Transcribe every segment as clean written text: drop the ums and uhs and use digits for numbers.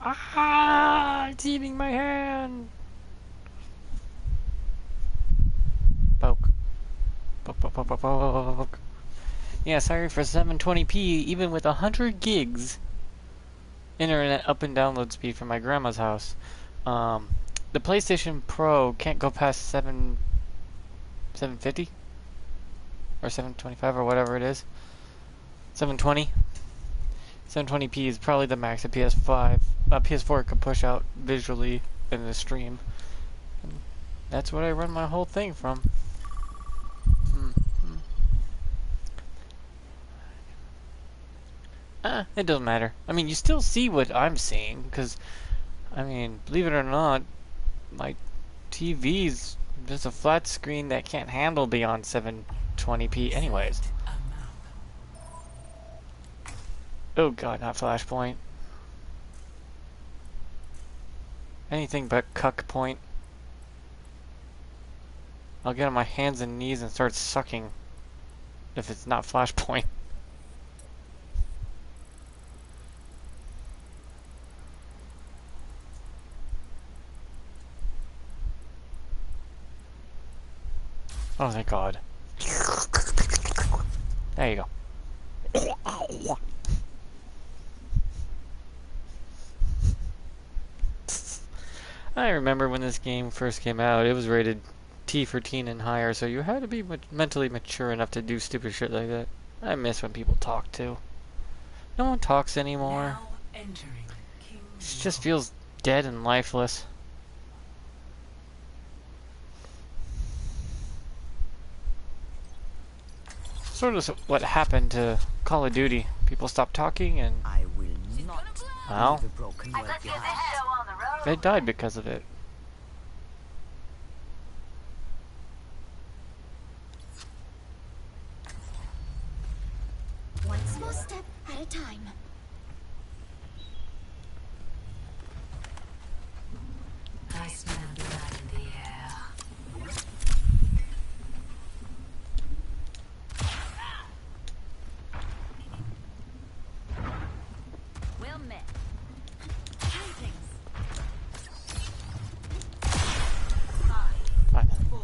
Ah! It's eating my hand! Poke. Poke, poke, poke, poke, poke. Yeah, sorry for 720p, even with 100 gigs internet up and download speed from my grandma's house. The PlayStation Pro can't go past 750? Or 725 or whatever it is. 720? 720p is probably the max a PS5, PS4 could push out visually in the stream. And that's what I run my whole thing from. It doesn't matter. I mean, you still see what I'm seeing, because, I mean, believe it or not, my TV's just a flat screen that can't handle beyond 720p anyways. Oh god, not Flashpoint. Anything but cuck point. I'll get on my hands and knees and start sucking if it's not Flashpoint. Oh, thank god. There you go. I remember when this game first came out, it was rated T for teen and higher, so you had to be mentally mature enough to do stupid shit like that. I miss when people talk too. No one talks anymore. It just feels dead and lifeless. Sort of what happened to Call of Duty. People stopped talking and... well, they died because of it. One small step at a time. I smell blood in the air. Well met. Fine. 4, 1.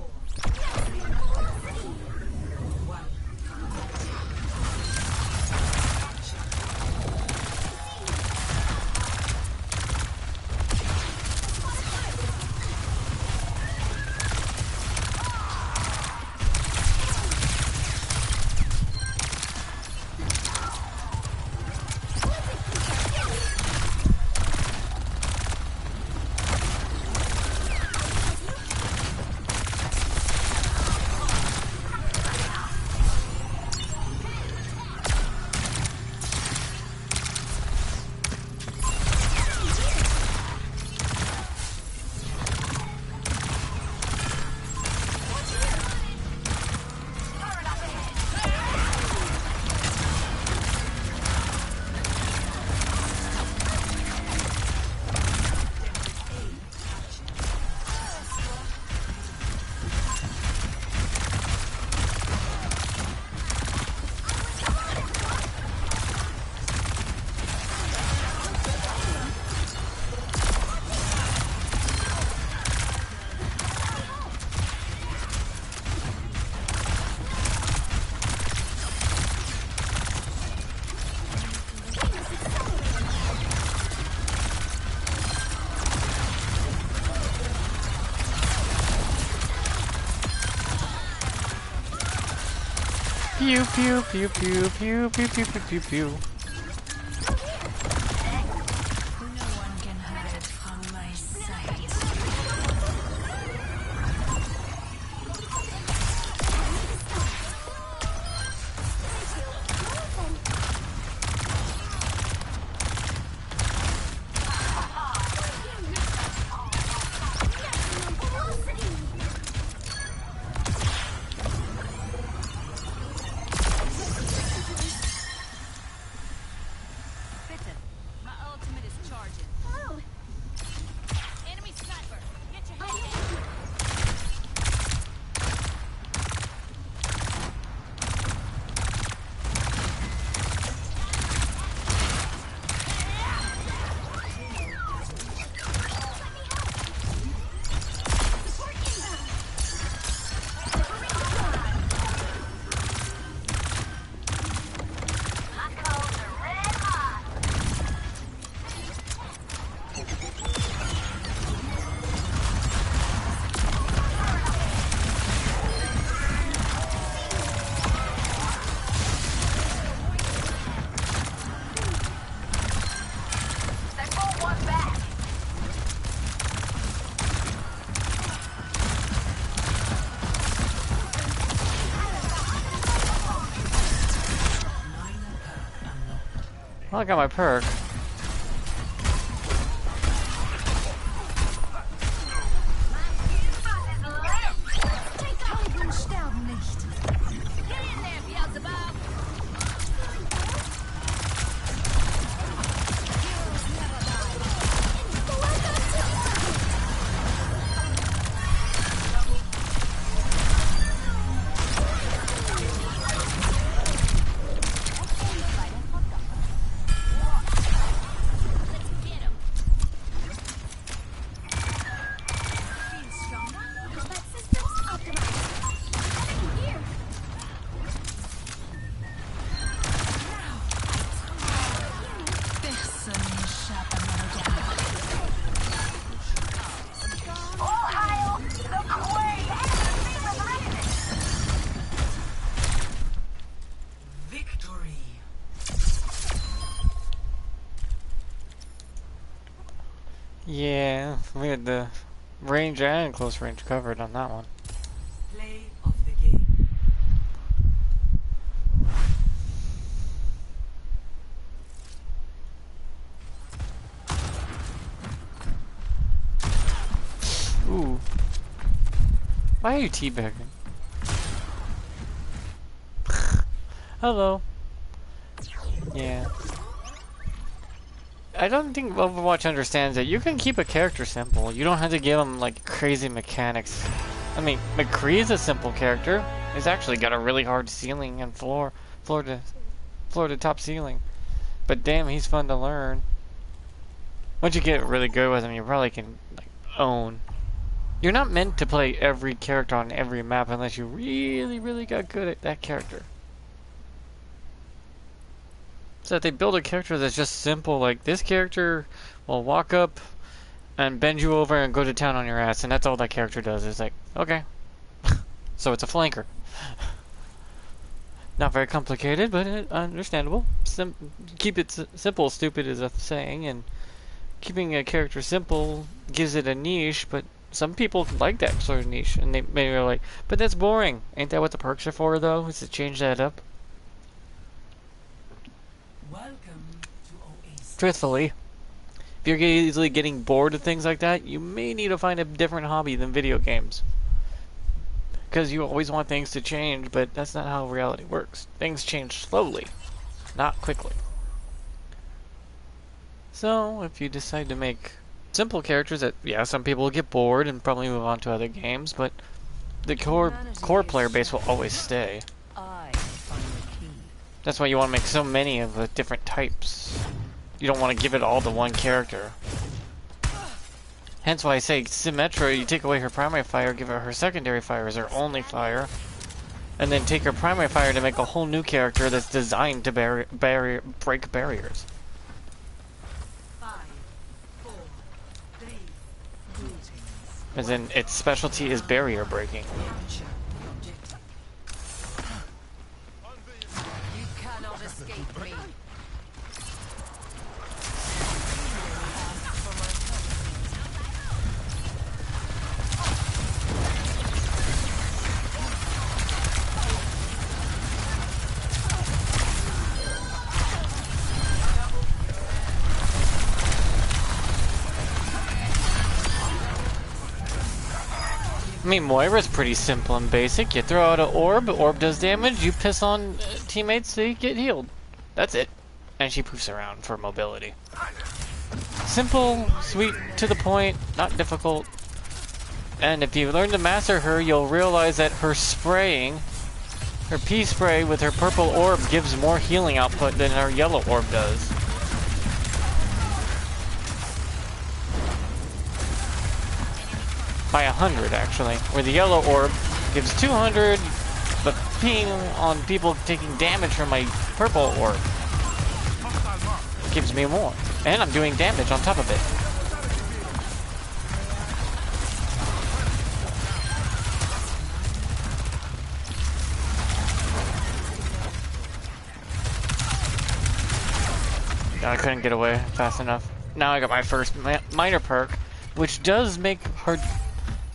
Pew pew pew pew pew pew pew pew pew pew. No one can hide from my sight. Well, I got my perk. Helden sterben nicht. Yeah, we had the range and close range covered on that one. Play of the game. Ooh. Why are you teabagging? Hello. Yeah. I don't think Overwatch understands that you can keep a character simple. You don't have to give him like crazy mechanics. I mean, McCree is a simple character. He's actually got a really hard ceiling and floor to top ceiling. But damn, he's fun to learn. Once you get really good with him, you probably can like own. You're not meant to play every character on every map unless you really, really got good at that character. So if they build a character that's just simple, like this character will walk up and bend you over and go to town on your ass, and that's all that character does. It's like, okay. So it's a flanker. Not very complicated, but understandable. Keep it simple, stupid is a saying, and keeping a character simple gives it a niche, but some people like that sort of niche, and they maybe are like, but that's boring. Ain't that what the perks are for, though? Is to change that up? Welcome to Oasis. Truthfully, if you're easily getting bored of things like that, you may need to find a different hobby than video games. Because you always want things to change, but that's not how reality works. Things change slowly, not quickly. So, if you decide to make simple characters that, yeah, some people will get bored and probably move on to other games, but the core player base will always stay. That's why you want to make so many of the different types. You don't want to give it all to one character. Hence why I say Symmetra, you take away her primary fire, give her secondary fire as her only fire, and then take her primary fire to make a whole new character that's designed to break barriers. 5, 4, 3, greetings. As in, its specialty is barrier breaking. Capture the objective. You cannot escape me. I mean, Moira's pretty simple and basic. You throw out an orb does damage, you piss on teammates, they get healed. That's it. And she poofs around for mobility. Simple, sweet, to the point, not difficult. And if you learn to master her, you'll realize that her spraying, her P spray with her purple orb gives more healing output than her yellow orb does. By 100 actually, where the yellow orb gives 200, but ping on people taking damage from my purple orb gives me more, and I'm doing damage on top of it. I couldn't get away fast enough. Now I got my first minor perk, which does make her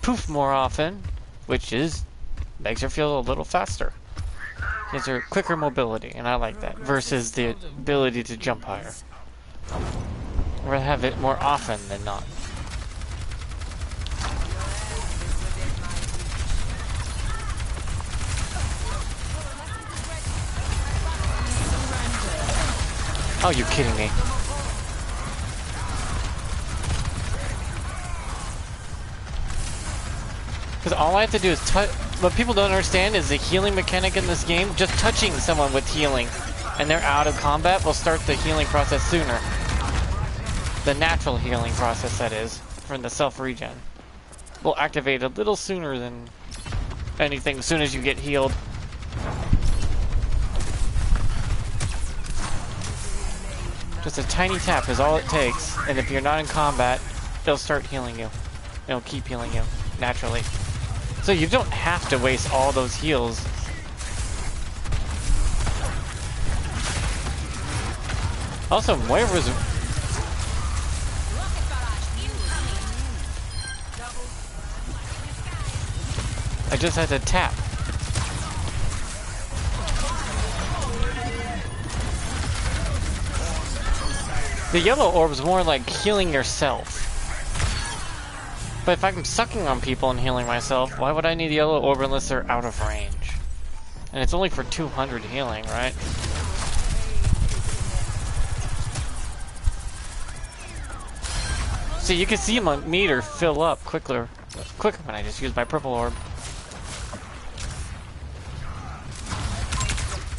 poof more often, which makes her feel a little faster. Gives her quicker mobility, and I like that, versus the ability to jump higher. I'd rather have it more often than not. Oh, you kidding me? Because all I have to do is touch. What people don't understand is the healing mechanic in this game. Just touching someone with healing, and they're out of combat, will start the healing process sooner. The natural healing process, that is, from the self-regen, will activate a little sooner than anything as soon as you get healed. Just a tiny tap is all it takes, and if you're not in combat, it'll start healing you. It'll keep healing you, naturally. So you don't have to waste all those heals. Also, Moira's... I just had to tap. The yellow orb is more like healing yourself. But if I'm sucking on people and healing myself, why would I need the yellow orb unless they're out of range? And it's only for 200 healing, right? So you can see my meter fill up quicker when I just use my purple orb.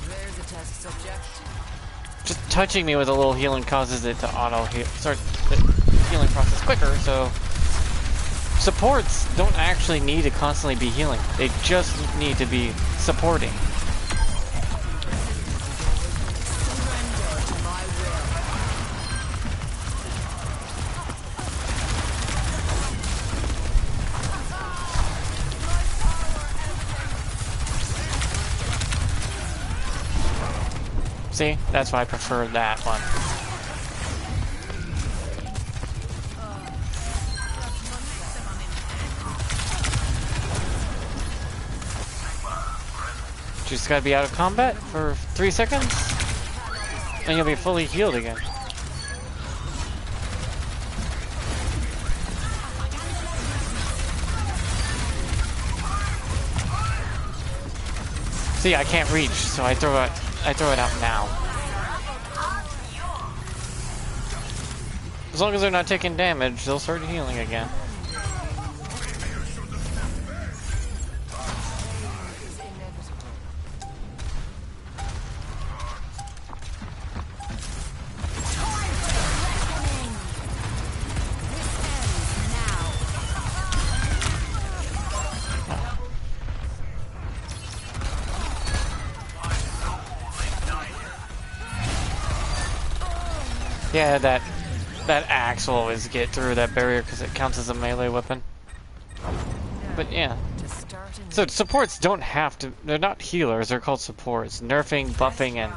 There's a test subject. Just touching me with a little healing causes it to auto heal, start the healing process quicker. So supports don't actually need to constantly be healing; they just need to be supporting. See, that's why I prefer that one. Just gotta be out of combat for 3 seconds, and you'll be fully healed again. See, I can't reach, so I throw it out now. As long as they're not taking damage, they'll start healing again. Yeah, that axe will always get through that barrier because it counts as a melee weapon. But yeah. So supports don't have to, they're not healers, they're called supports. Nerfing, buffing, and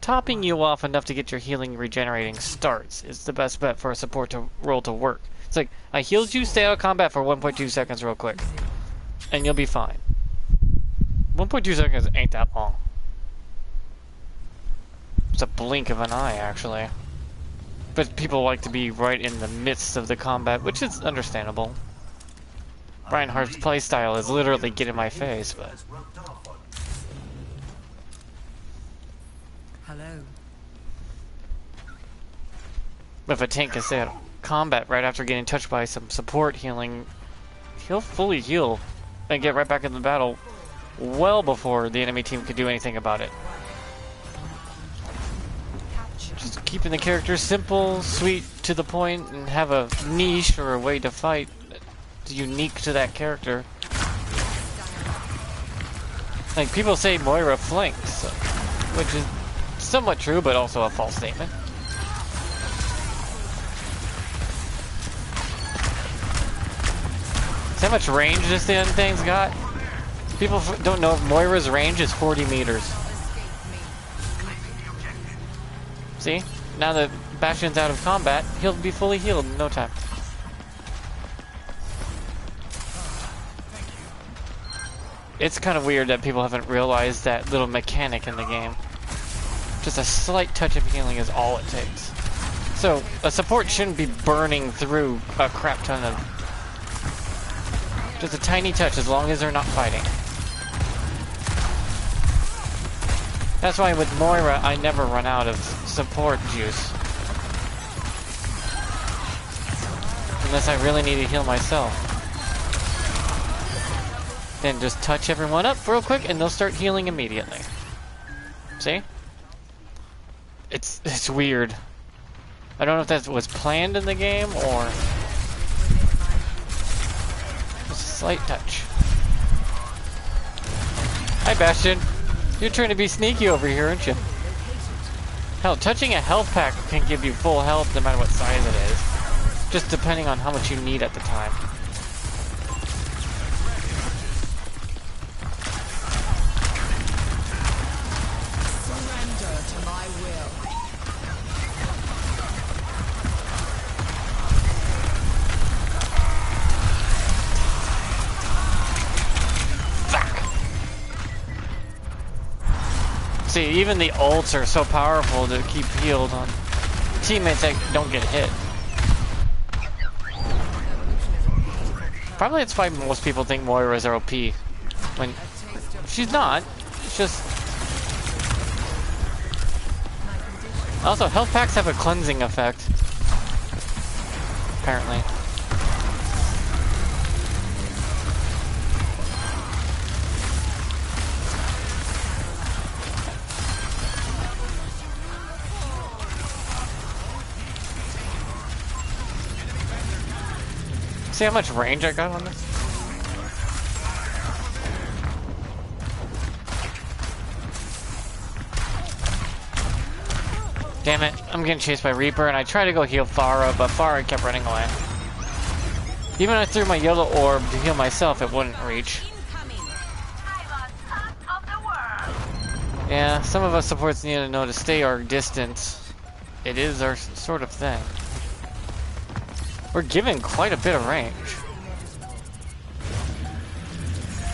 topping you off enough to get your healing regenerating starts is the best bet for a support role to work. It's like, I healed you, stay out of combat for 1.2 seconds real quick. And you'll be fine. 1.2 seconds ain't that long. It's a blink of an eye, actually. But people like to be right in the midst of the combat, which is understandable. Reinhardt's playstyle is literally get in my face, but... Hello. If a tank can stay out of combat right after getting touched by some support healing, he'll fully heal and get right back in the battle well before the enemy team could do anything about it. Just keeping the characters simple, sweet, to the point, and have a niche or a way to fight that's unique to that character. Like, people say Moira flanks, which is somewhat true, but also a false statement. See how much range this damn thing's got? People don't know Moira's range is 40 meters. See? Now that Bastion's out of combat, he'll be fully healed in no time. it's kind of weird that people haven't realized that little mechanic in the game. Just a slight touch of healing is all it takes. So, a support shouldn't be burning through a crap ton of... Just a tiny touch, as long as they're not fighting. That's why with Moira, I never run out of support juice. Unless I really need to heal myself. Then just touch everyone up real quick and they'll start healing immediately. See? It's weird. I don't know if that was planned in the game or just a slight touch. Hi Bastion. You're trying to be sneaky over here, aren't you? Hell, touching a health pack can give you full health no matter what size it is. Just depending on how much you need at the time. Surrender to my will. See, even the ults are so powerful to keep healed on teammates that don't get hit. Probably that's why most people think Moira's are OP. When she's not. It's just... Also, health packs have a cleansing effect. Apparently. See how much range I got on this? Damn it, I'm getting chased by Reaper and I tried to go heal Pharah, but Pharah kept running away. Even when I threw my yellow orb to heal myself, it wouldn't reach. Yeah, some of us supports need to know to stay our distance. It is our sort of thing. We're given quite a bit of range.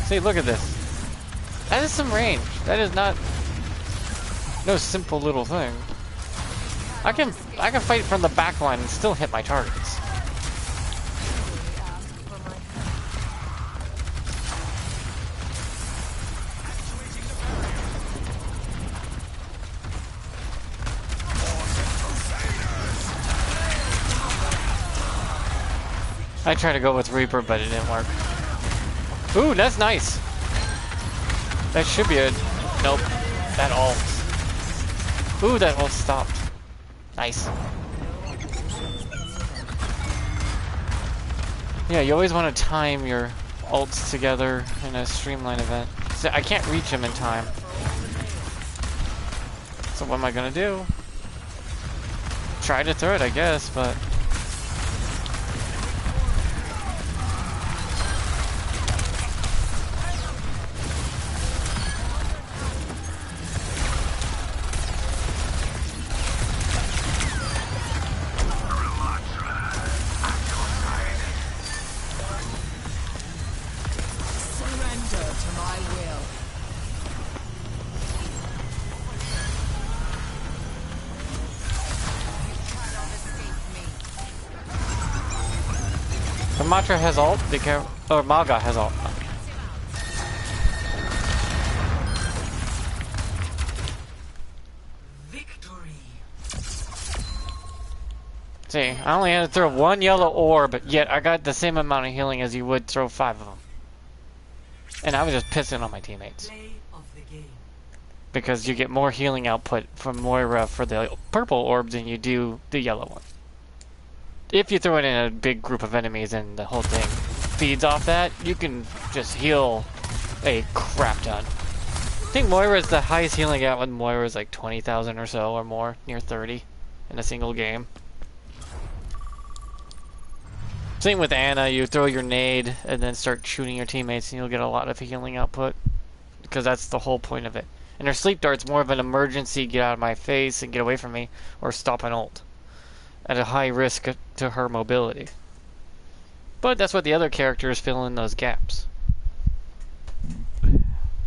See, look at this. That is some range. That is not no simple little thing. I can fight from the back line and still hit my targets. I tried to go with Reaper, but it didn't work. Ooh, that's nice. That should be a... Nope. That ult. Ooh, that ult stopped. Nice. Yeah, you always want to time your ults together in a streamline event. So I can't reach them in time. So what am I gonna do? Try to throw it, I guess, but... Matra has ult, be careful. Or Maga has ult. Victory. See, I only had to throw one yellow orb, yet I got the same amount of healing as you would throw 5 of them. And I was just pissing on my teammates. Play of the game. Because you get more healing output from Moira for the purple orb than you do the yellow one. If you throw it in a big group of enemies and the whole thing feeds off that, you can just heal a crap ton. I think Moira is the highest healing out with Moira is like 20,000 or so or more, near 30 in a single game. Same with Anna, you throw your nade and then start shooting your teammates and you'll get a lot of healing output. Because that's the whole point of it. And her sleep dart's more of an emergency, get out of my face and get away from me, or stop an ult. At a high risk to her mobility. But that's what the other characters fill in those gaps.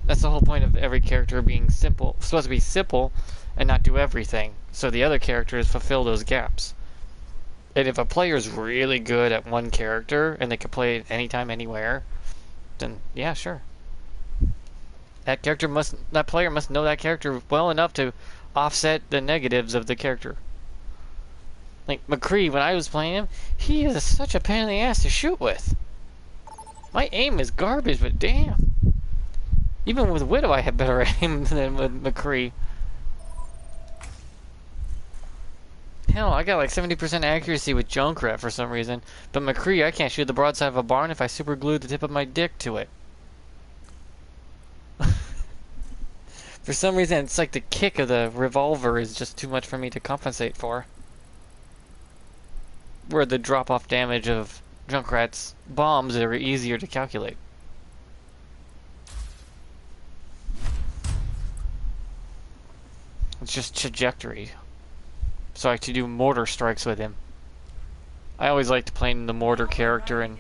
That's the whole point of every character being simple, supposed to be simple, and not do everything. So the other characters fulfill those gaps. And if a player is really good at one character and they can play it anytime, anywhere, then yeah, sure. That player must know that character well enough to offset the negatives of the character. Like McCree, when I was playing him, he is such a pain in the ass to shoot with. My aim is garbage, but damn. Even with Widow, I had better aim than with McCree. Hell, I got like 70% accuracy with Junkrat for some reason. But McCree, I can't shoot the broadside of a barn if I super glue the tip of my dick to it. For some reason, it's like the kick of the revolver is just too much for me to compensate for. Where the drop-off damage of Junkrat's bombs are easier to calculate. It's just trajectory. So I have to do mortar strikes with him. I always liked playing the mortar character in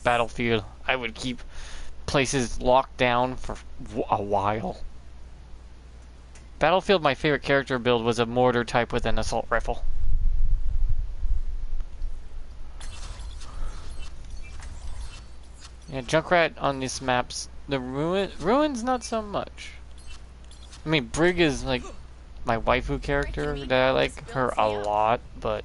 Battlefield. I would keep places locked down for a while. Battlefield, my favorite character build was a mortar type with an assault rifle. Yeah, Junkrat on these maps, the Ruins not so much. I mean, Brig is like my waifu character that I like her a lot, but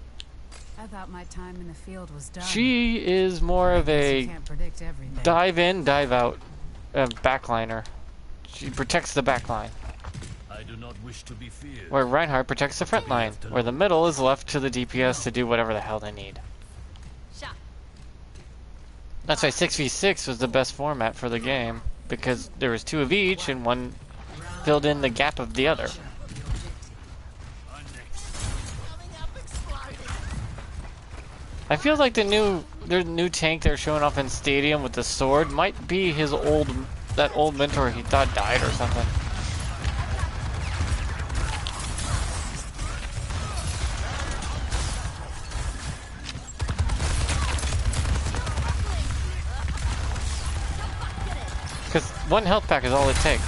I thought my time in the field was done. she is more of a Can't predict everything. dive in, dive out backliner. She protects the backline. I do not wish to be feared. Where Reinhardt protects the front line, where the middle is left to the DPS to do whatever the hell they need. That's why 6v6 was the best format for the game, because there was 2 of each and one filled in the gap of the other. I feel like the new tank they're showing off in Stadium with the sword might be that old mentor he thought died or something. Because 1 health pack is all it takes.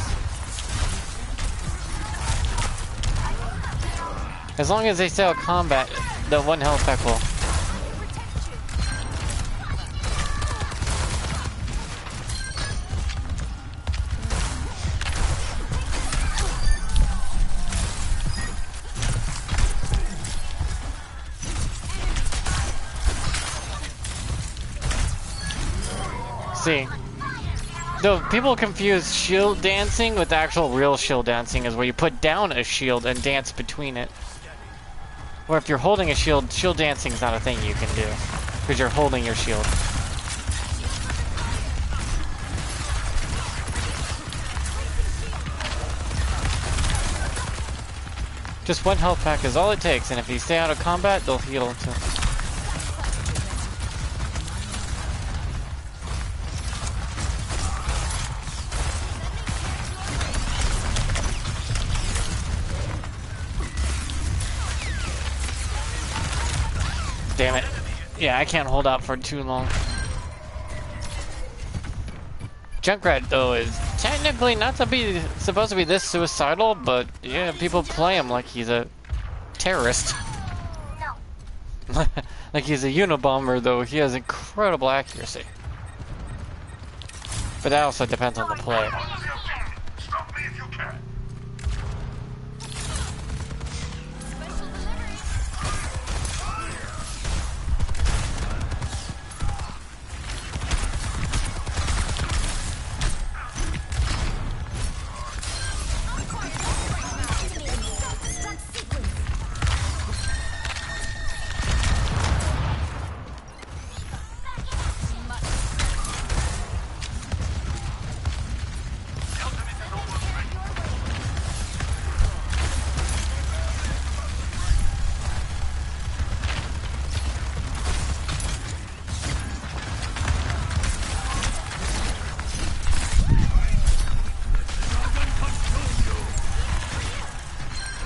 As long as they stay out of combat, the 1 health pack will. See. Though people confuse shield dancing with actual real shield dancing is where you put down a shield and dance between it. Or if you're holding a shield, shield dancing is not a thing you can do. Because you're holding your shield. Just 1 health pack is all it takes, and if you stay out of combat, they'll heal too. Damn it. Yeah, I can't hold out for too long. Junkrat, though, is technically not supposed to be this suicidal, but yeah, people play him like he's a terrorist. Like he's a Unabomber, though he has incredible accuracy. But that also depends on the player. Stop me if you can.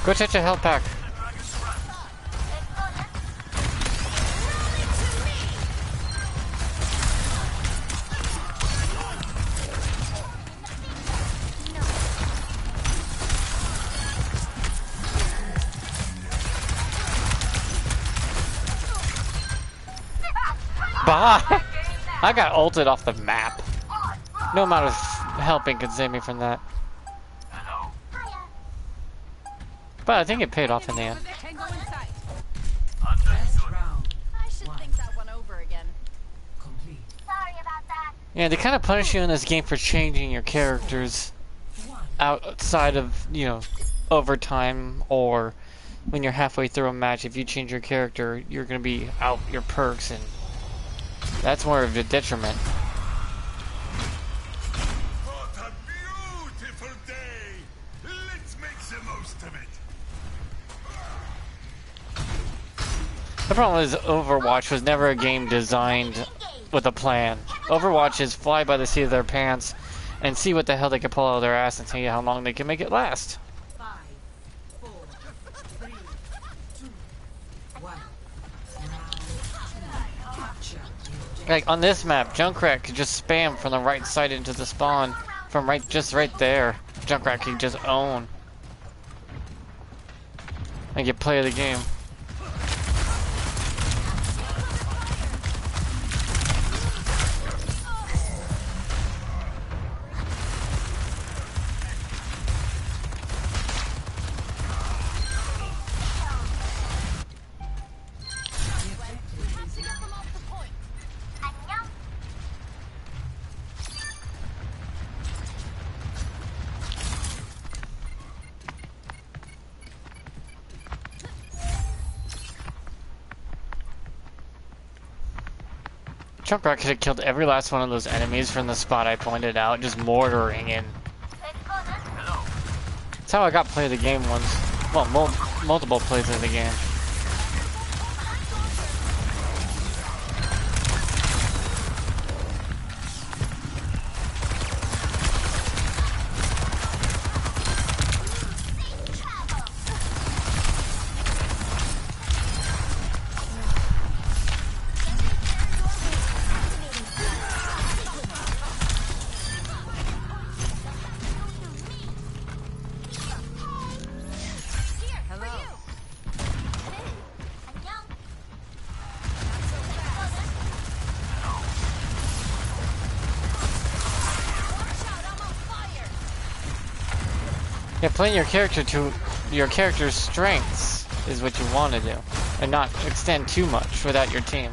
Go touch a health pack. Bye! I got ulted off the map. No amount of helping could save me from that. But I think it paid off in the end. First round. I should One. think that one over again. Complete. Sorry about that. Yeah, they kind of punish you in this game for changing your characters One. outside of, you know, overtime or when you're halfway through a match. If you change your character, you're going to be out your perks, and that's more of a detriment. What a beautiful day! Let's make the most of it. The problem is Overwatch was never a game designed with a plan. Overwatch is fly by the seat of their pants and see what the hell they can pull out of their ass and see how long they can make it last. 5, 4, 3, 2, 1. Round 2. Capture the objective. Like on this map, Junkrat could just spam from the right side into the spawn from just right there. Junkrat can just own and get play of the game. Junkrat could have killed every last one of those enemies from the spot I pointed out, just mortaring in. That's how I got play of the game once. Well, multiple plays of the game. Yeah, playing your character to your character's strengths is what you want to do, and not extend too much without your team.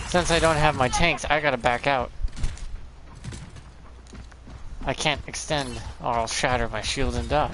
Since I don't have my tanks, I gotta back out. I can't extend or I'll shatter my shield and die.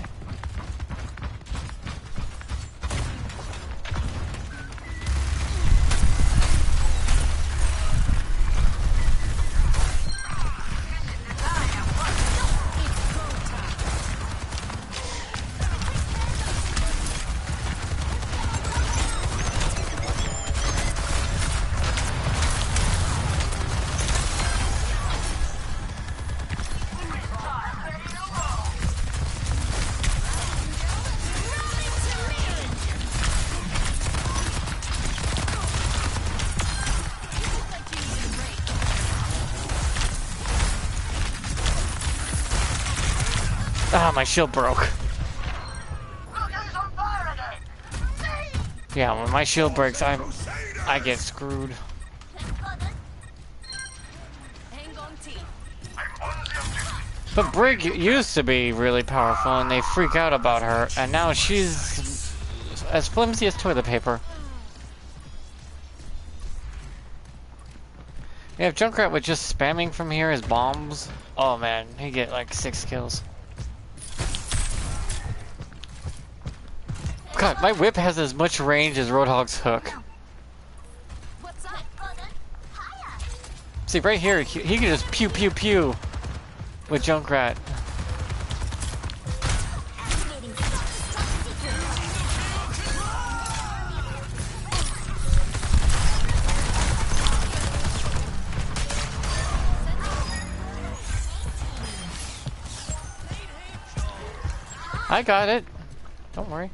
Ah, my shield broke. Yeah, when my shield breaks, I get screwed. But Brig used to be really powerful, and they freak out about her, and now she's as flimsy as toilet paper. Yeah, if Junkrat was just spamming from here as bombs, oh man, he'd get like 6 kills. God, my whip has as much range as Roadhog's hook. See, right here, he can just pew pew pew with Junkrat. I got it. Don't worry.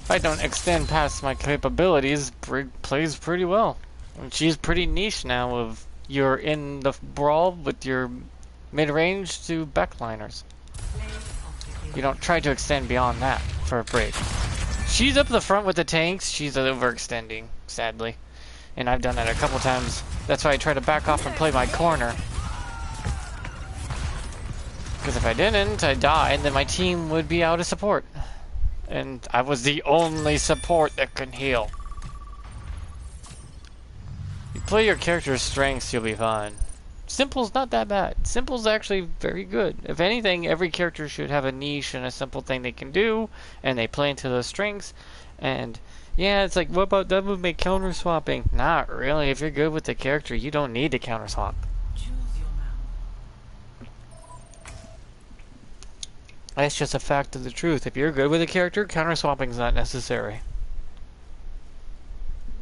If I don't extend past my capabilities, Brig plays pretty well. And she's pretty niche now of you're in the brawl with your mid-range to backliners. You don't try to extend beyond that for a Brig. She's up the front with the tanks, she's overextending, sadly. And I've done that a couple times. That's why I try to back off and play my corner. Because if I didn't, I'd die, and then my team would be out of support. And I was the only support that can heal. You play your character's strengths, you'll be fine. Simple's not that bad. Simple's actually very good. If anything, every character should have a niche and a simple thing they can do, and they play into those strengths. And yeah, it's like, what about that would make counter swapping? Not really. If you're good with the character, you don't need to counter swap. That's just a fact of the truth. If you're good with a character, counter swapping is not necessary.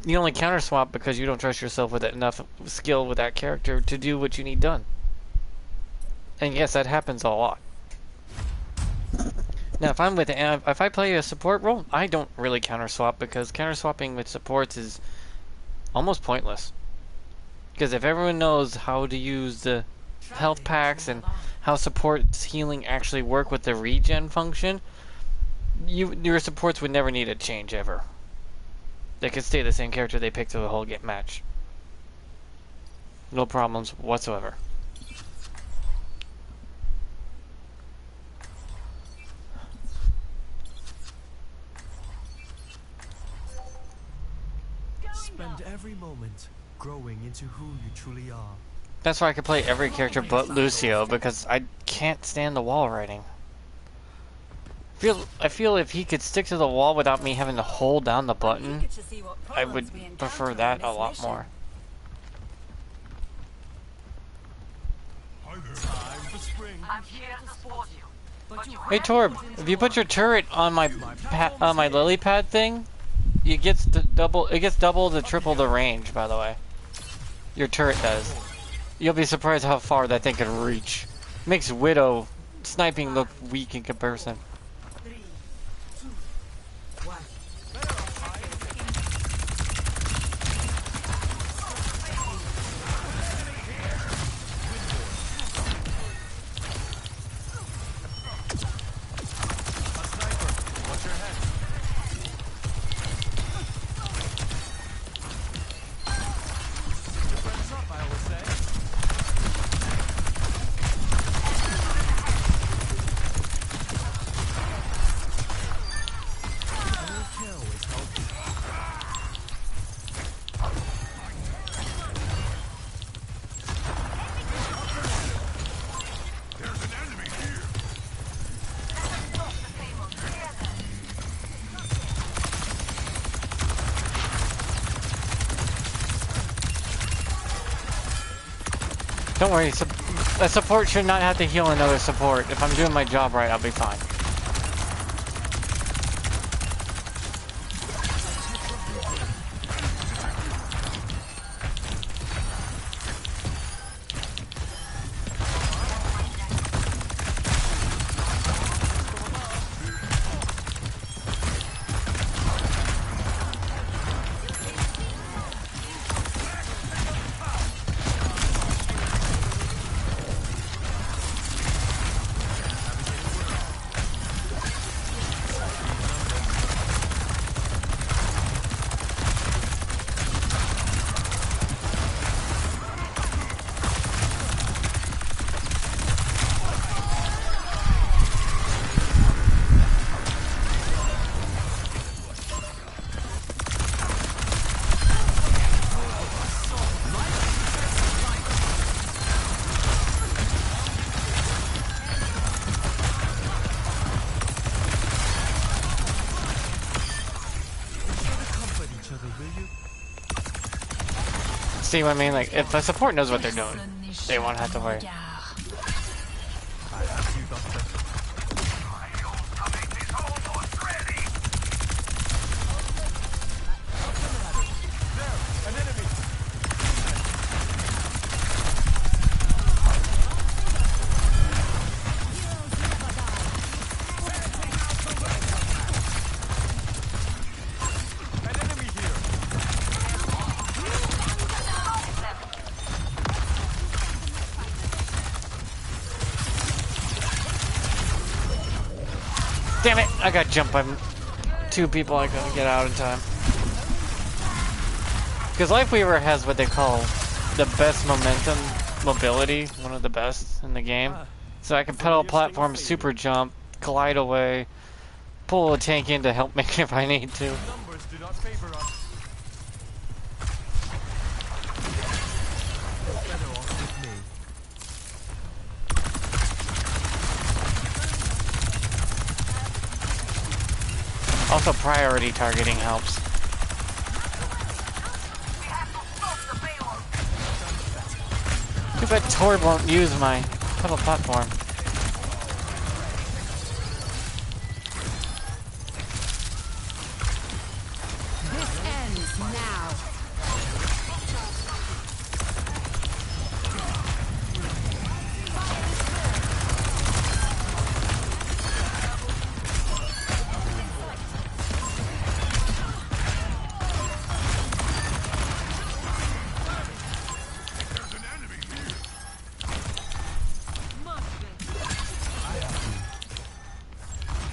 You only counter swap because you don't trust yourself with enough skill with that character to do what you need done. And yes, that happens a lot. Now, if I play a support role, I don't really counter swap because counter swapping with supports is almost pointless. Because if everyone knows how to use the health packs and how supports healing actually work with the regen function, your supports would never need a change ever. They could stay the same character they picked through the whole match. No problems whatsoever. Spend every moment growing into who you truly are. That's why I could play every character but Lucio, because I can't stand the wall riding. I feel if he could stick to the wall without me having to hold down the button, I would prefer that a lot more. I'm here to support you. Hey Torb, if you put your turret on my lily pad thing, it gets double to triple the range. By the way, your turret does. You'll be surprised how far that thing can reach. Makes Widow sniping look weak in comparison. 3, 2, 1. Don't worry, a support should not have to heal another support. If I'm doing my job right, I'll be fine. See what I mean? Like, if the support knows what they're doing, they won't have to worry. Damn it! I got jumped by two people I couldn't get out in time. Because Lifeweaver has what they call the best momentum mobility, one of the best in the game. So I can pedal platform, super jump, glide away, pull a tank in to help me if I need to. Numbers do not favor us. You're better off with me. Also, priority targeting helps. Too bad Torb won't use my pedal platform. This ends now.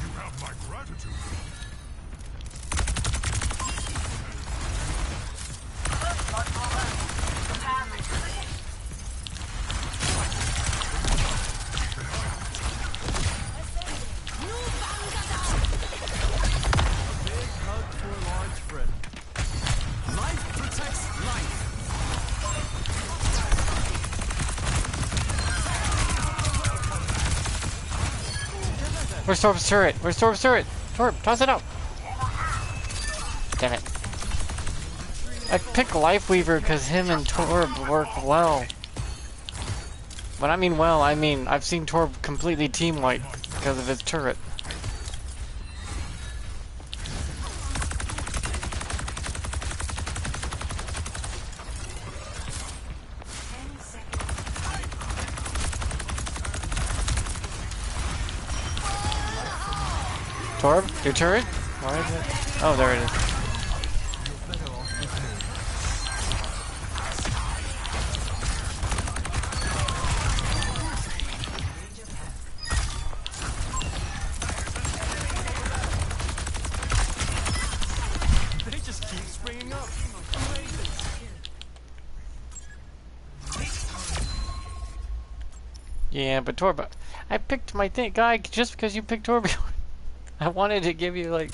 You have my gratitude. Big hug for a large friend. Life protects life. Where's Torb's turret? Where's Torb's turret? Torb, toss it out! Damn it. I picked Lifeweaver because him and Torb work well. When I mean well, I mean I've seen Torb completely team wipe because of his turret. Torb, your turret? Why is it? Oh, there it is. You're better off with me. They just keep springing up. Yeah, but Torb, I picked my guy just because you picked Torbjorn. I wanted to give you like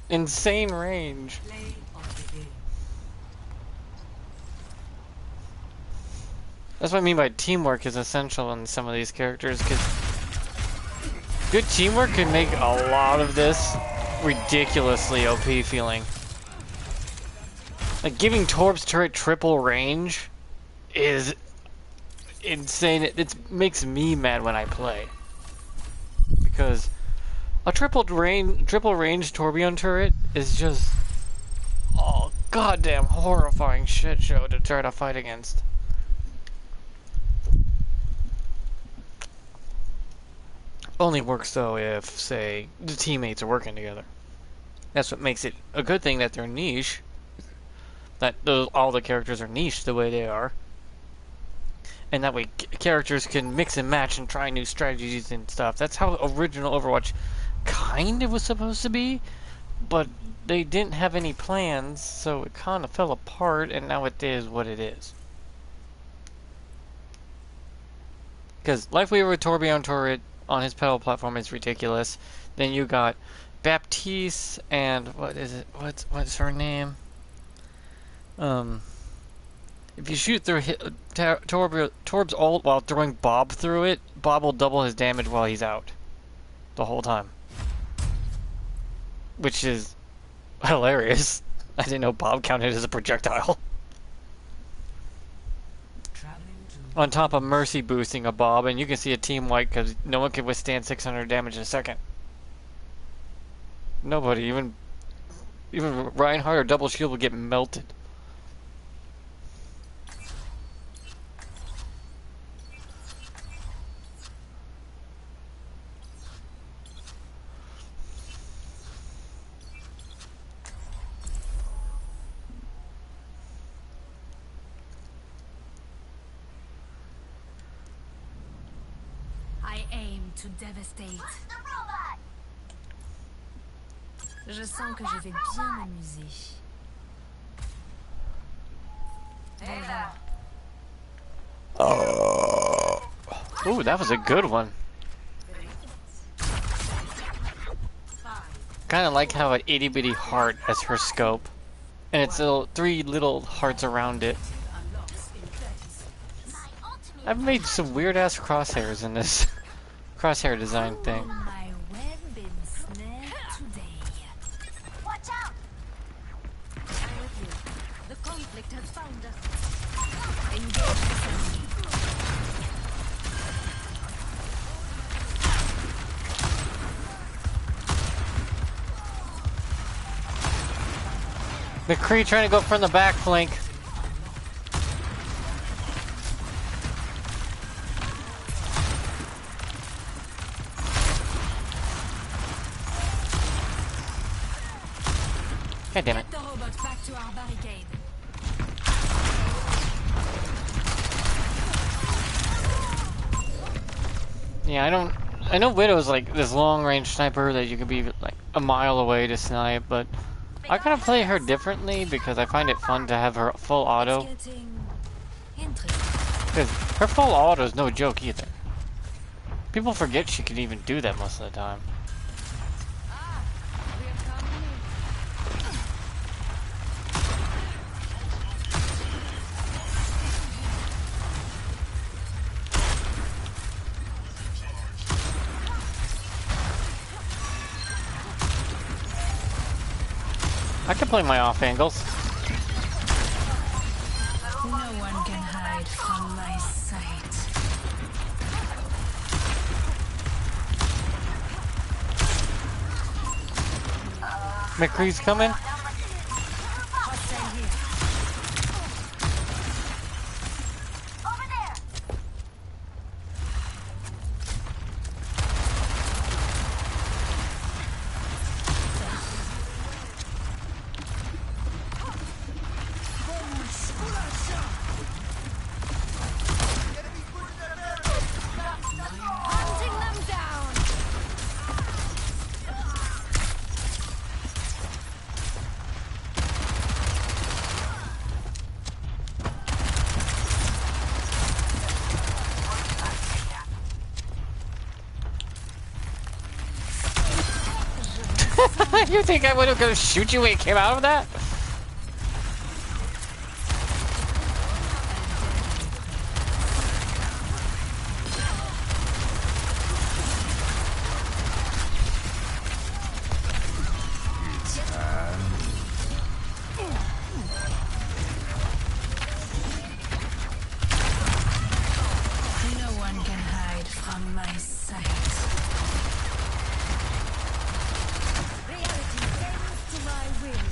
insane range. Play of the game. That's what I mean by teamwork is essential in some of these characters, because good teamwork can make a lot of this ridiculously OP feeling. Like giving Torb's turret triple range is insane. It makes me mad when I play, because a triple range Torbjorn turret is just goddamn horrifying shit show to try to fight against. Only works though if, say, the teammates are working together. That's what makes it a good thing that they're niche. That all the characters are niche the way they are. And that way characters can mix and match and try new strategies and stuff. That's how original Overwatch kind of was supposed to be. But they didn't have any plans, so it kind of fell apart, and now it is what it is. Because Lifeweaver with Torbjorn turret on his pedal platform is ridiculous. Then you got Baptiste and what is it? What's her name? If you shoot through Torb's ult while throwing Bob through it, Bob will double his damage while he's out. The whole time. Which is hilarious. I didn't know Bob counted as a projectile. Traveling to On top of Mercy boosting a Bob, and you can see a team wipe because no one can withstand 600 damage in a second. Nobody, even Reinhardt or Double Shield will get melted. I aim to devastate. The robot. Je sens que je vais bien m'amuser. Ooh, that was a good one. Kind of like how an itty bitty heart as her scope, and it's little 3 little hearts around it. I've made some weird ass crosshairs in this crosshair design thing. My web been snared today. Watch out! I'm with you. The conflict has found us. Engage this enemy. McCree trying to go from the back flank. God damn it. Get the robot back to our barricade. Yeah, I know Widow's like this long range sniper that you could be like a mile away to snipe, but I kind of play her differently because I find it fun to have her full auto. It's getting interesting. Because her full auto is no joke either. People forget she can even do that most of the time. I can play my off angles. No one can hide from my sight. McCree's coming. Hostile here. Over there! Hunting them down! You think I would have gonna shoot you when it came out of that? No one can hide from my sight. Reality bends to my will.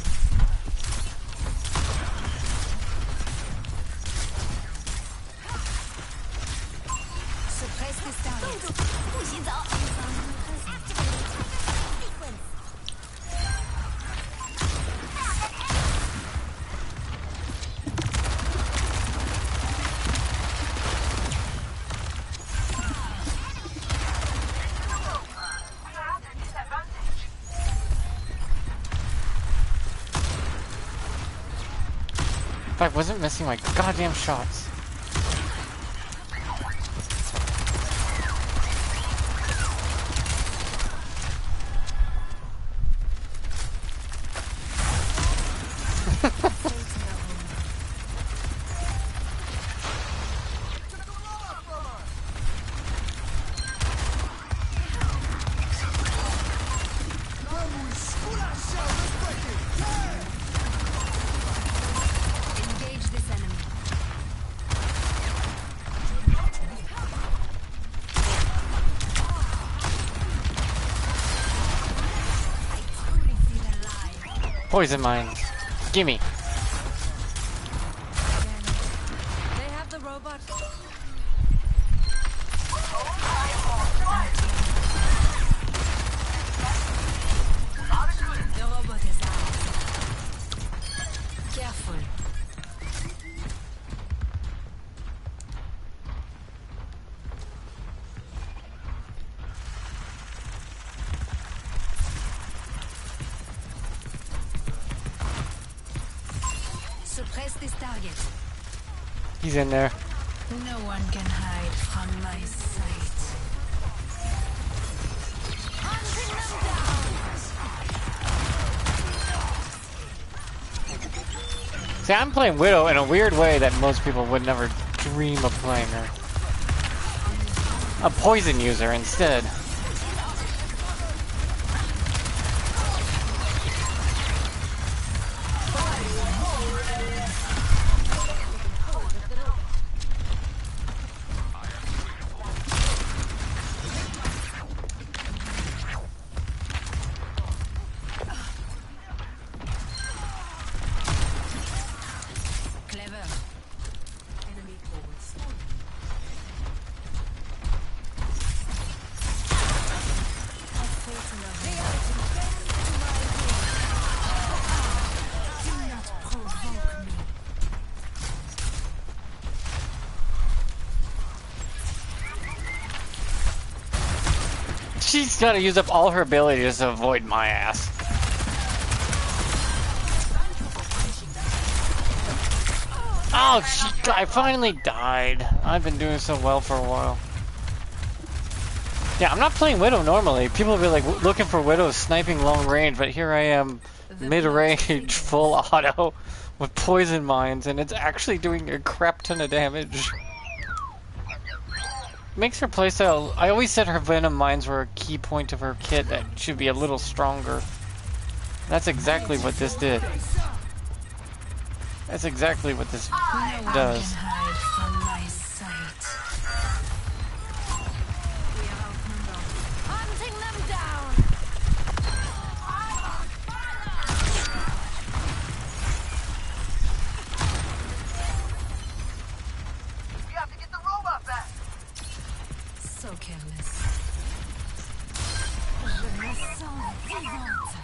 Suppress this target. 不许走 Activate sequence. If I wasn't missing my goddamn shots. Engage this enemy. Truly feel alive. Poison mines. Gimme. They have the robot. The robot is ours. Careful. Press this target. He's in there. No one can hide from my sight. Hunting them down. See, I'm playing Widow in a weird way that most people would never dream of playing her. A poison user instead. She's gotta use up all her abilities to avoid my ass. Oh, I finally died. I've been doing so well for a while. Yeah, I'm not playing Widow normally. People will be like looking for Widow sniping long range, but here I am, mid-range, full auto, with poison mines, and it's actually doing a crap ton of damage. Makes her playstyle. I always said her venom mines were a key point of her kit that should be a little stronger. That's exactly what this did. That's exactly what this does. Hide from my sight. Hunting them down. We have to get the robot back. So careless. Je me sens vivante.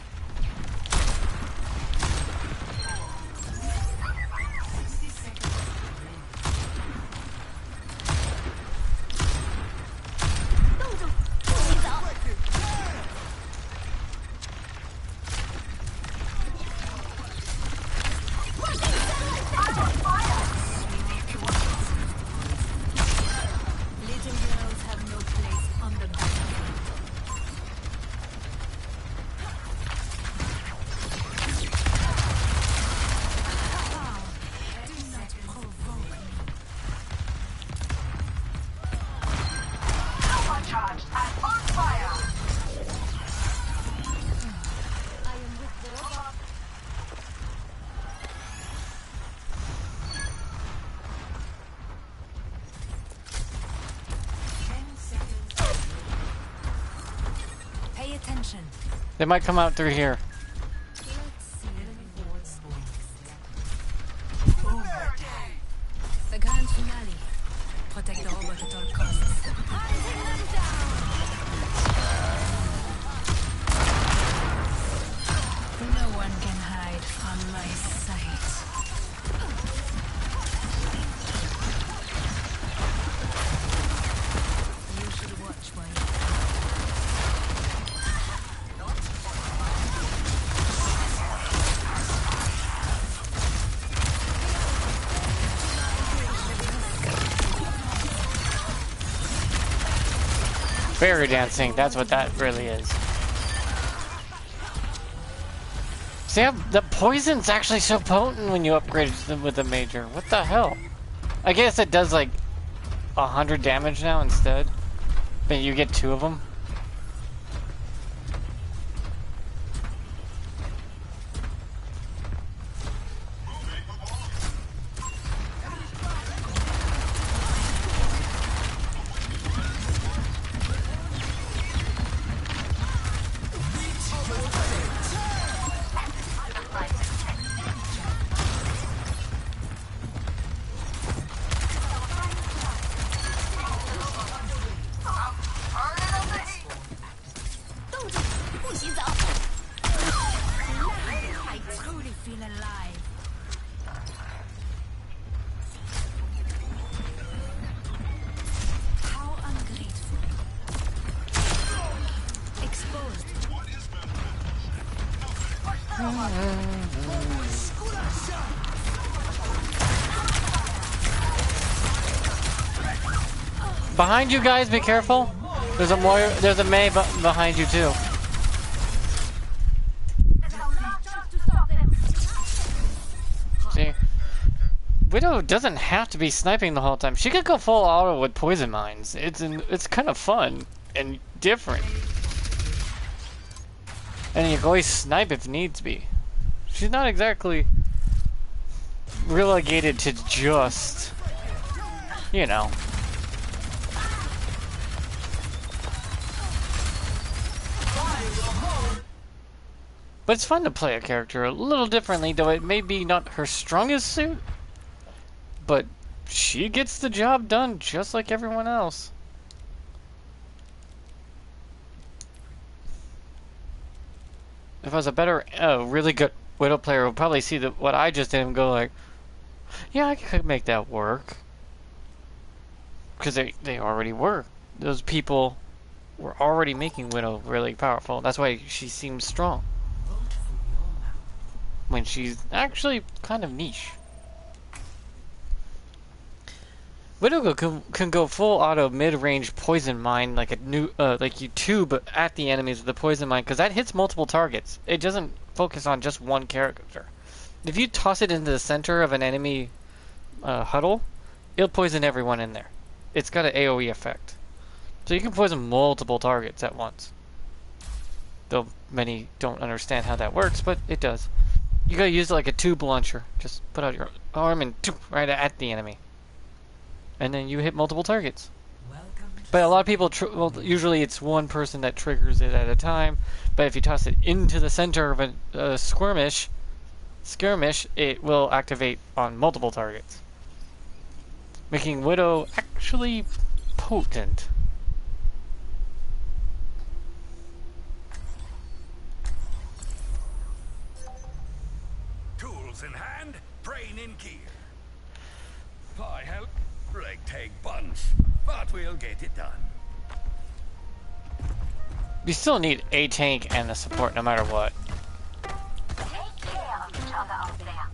Little girls have no place on the battlefield. Do not provoke me. Charged and on fire. I am with the robot. Pay attention. They might come out through here. The grand finale. Protect the robot at all costs. Hunting them down. No one can hide from my sight. You should watch while you Fairy dancing, that's what that really is. See, the poison's actually so potent when you upgrade it with the major. What the hell? I guess it does like 100 damage now instead. But you get 2 of them. I truly feel alive. How ungrateful. Exposed. Behind you guys, be careful. There's a Moira, there's a Mei behind you too. See? Widow doesn't have to be sniping the whole time. She could go full auto with poison mines. It's kind of fun and different. And you can always snipe if needs be. She's not exactly relegated to just, you know. But it's fun to play a character a little differently, though it may be not her strongest suit. But she gets the job done just like everyone else. If I was a better, really good Widow player, would probably see what I just did and go like, yeah, I could make that work. Because they already were. Those people were already making Widow really powerful. That's why she seems strong. When she's actually kind of niche. Widow can go full auto mid-range poison mine like a new like you tube at the enemies with the poison mine because that hits multiple targets. It doesn't focus on just one character. If you toss it into the center of an enemy huddle, it'll poison everyone in there. It's got an AoE effect, so you can poison multiple targets at once. Though many don't understand how that works, but it does. You gotta use it like a tube launcher. Just put out your arm and right at the enemy. And then you hit multiple targets. But a lot of people, well, usually it's one person that triggers it at a time. But if you toss it into the center of a skirmish, it will activate on multiple targets. Making Widow actually potent. Tools in hand, brain in gear. I help. Ragtag bunch, but we'll get it done. You still need a tank and a support no matter what. Take care of each other out there.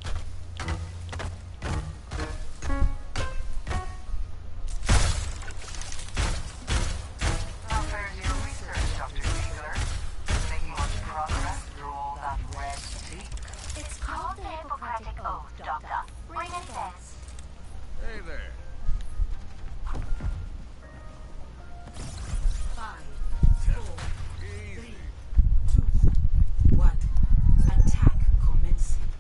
How fares your research, Dr. Ziegler? Making much progress through all that red tape? It's called the Hippocratic Oath, Doctor. Bring it is. Hey there. 5, 4, 3, 2, 1. Attack commencing.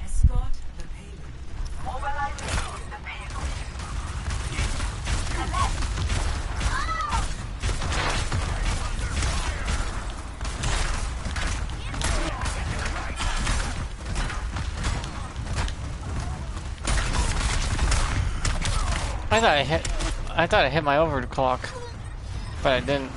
Escort the payload. Mobilizing the payload. I thought I hit my overclock, but I didn't.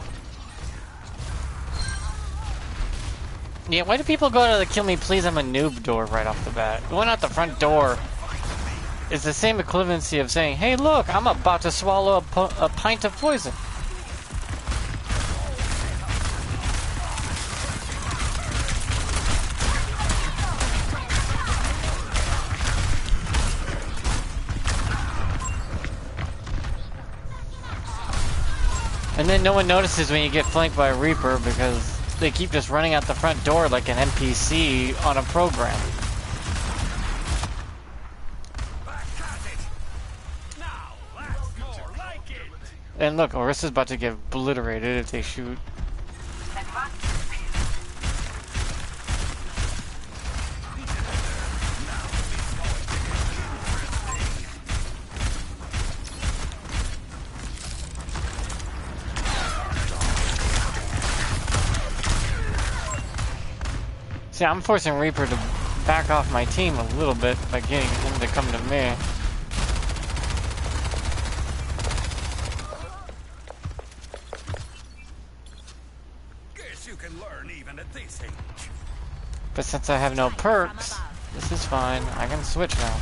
Yeah, why do people go to the kill me please I'm a noob door right off the bat? Going out the front door is the same equivalency of saying, hey look, I'm about to swallow a pint of poison. And then no one notices when you get flanked by a Reaper because they keep just running out the front door like an NPC on a program. Back at it. Now, that's more like it. And look, Orissa's about to get obliterated if they shoot. See, I'm forcing Reaper to back off my team a little bit by getting him to come to me. Guess you can learn even at this age. But since I have no perks, this is fine. I can switch now.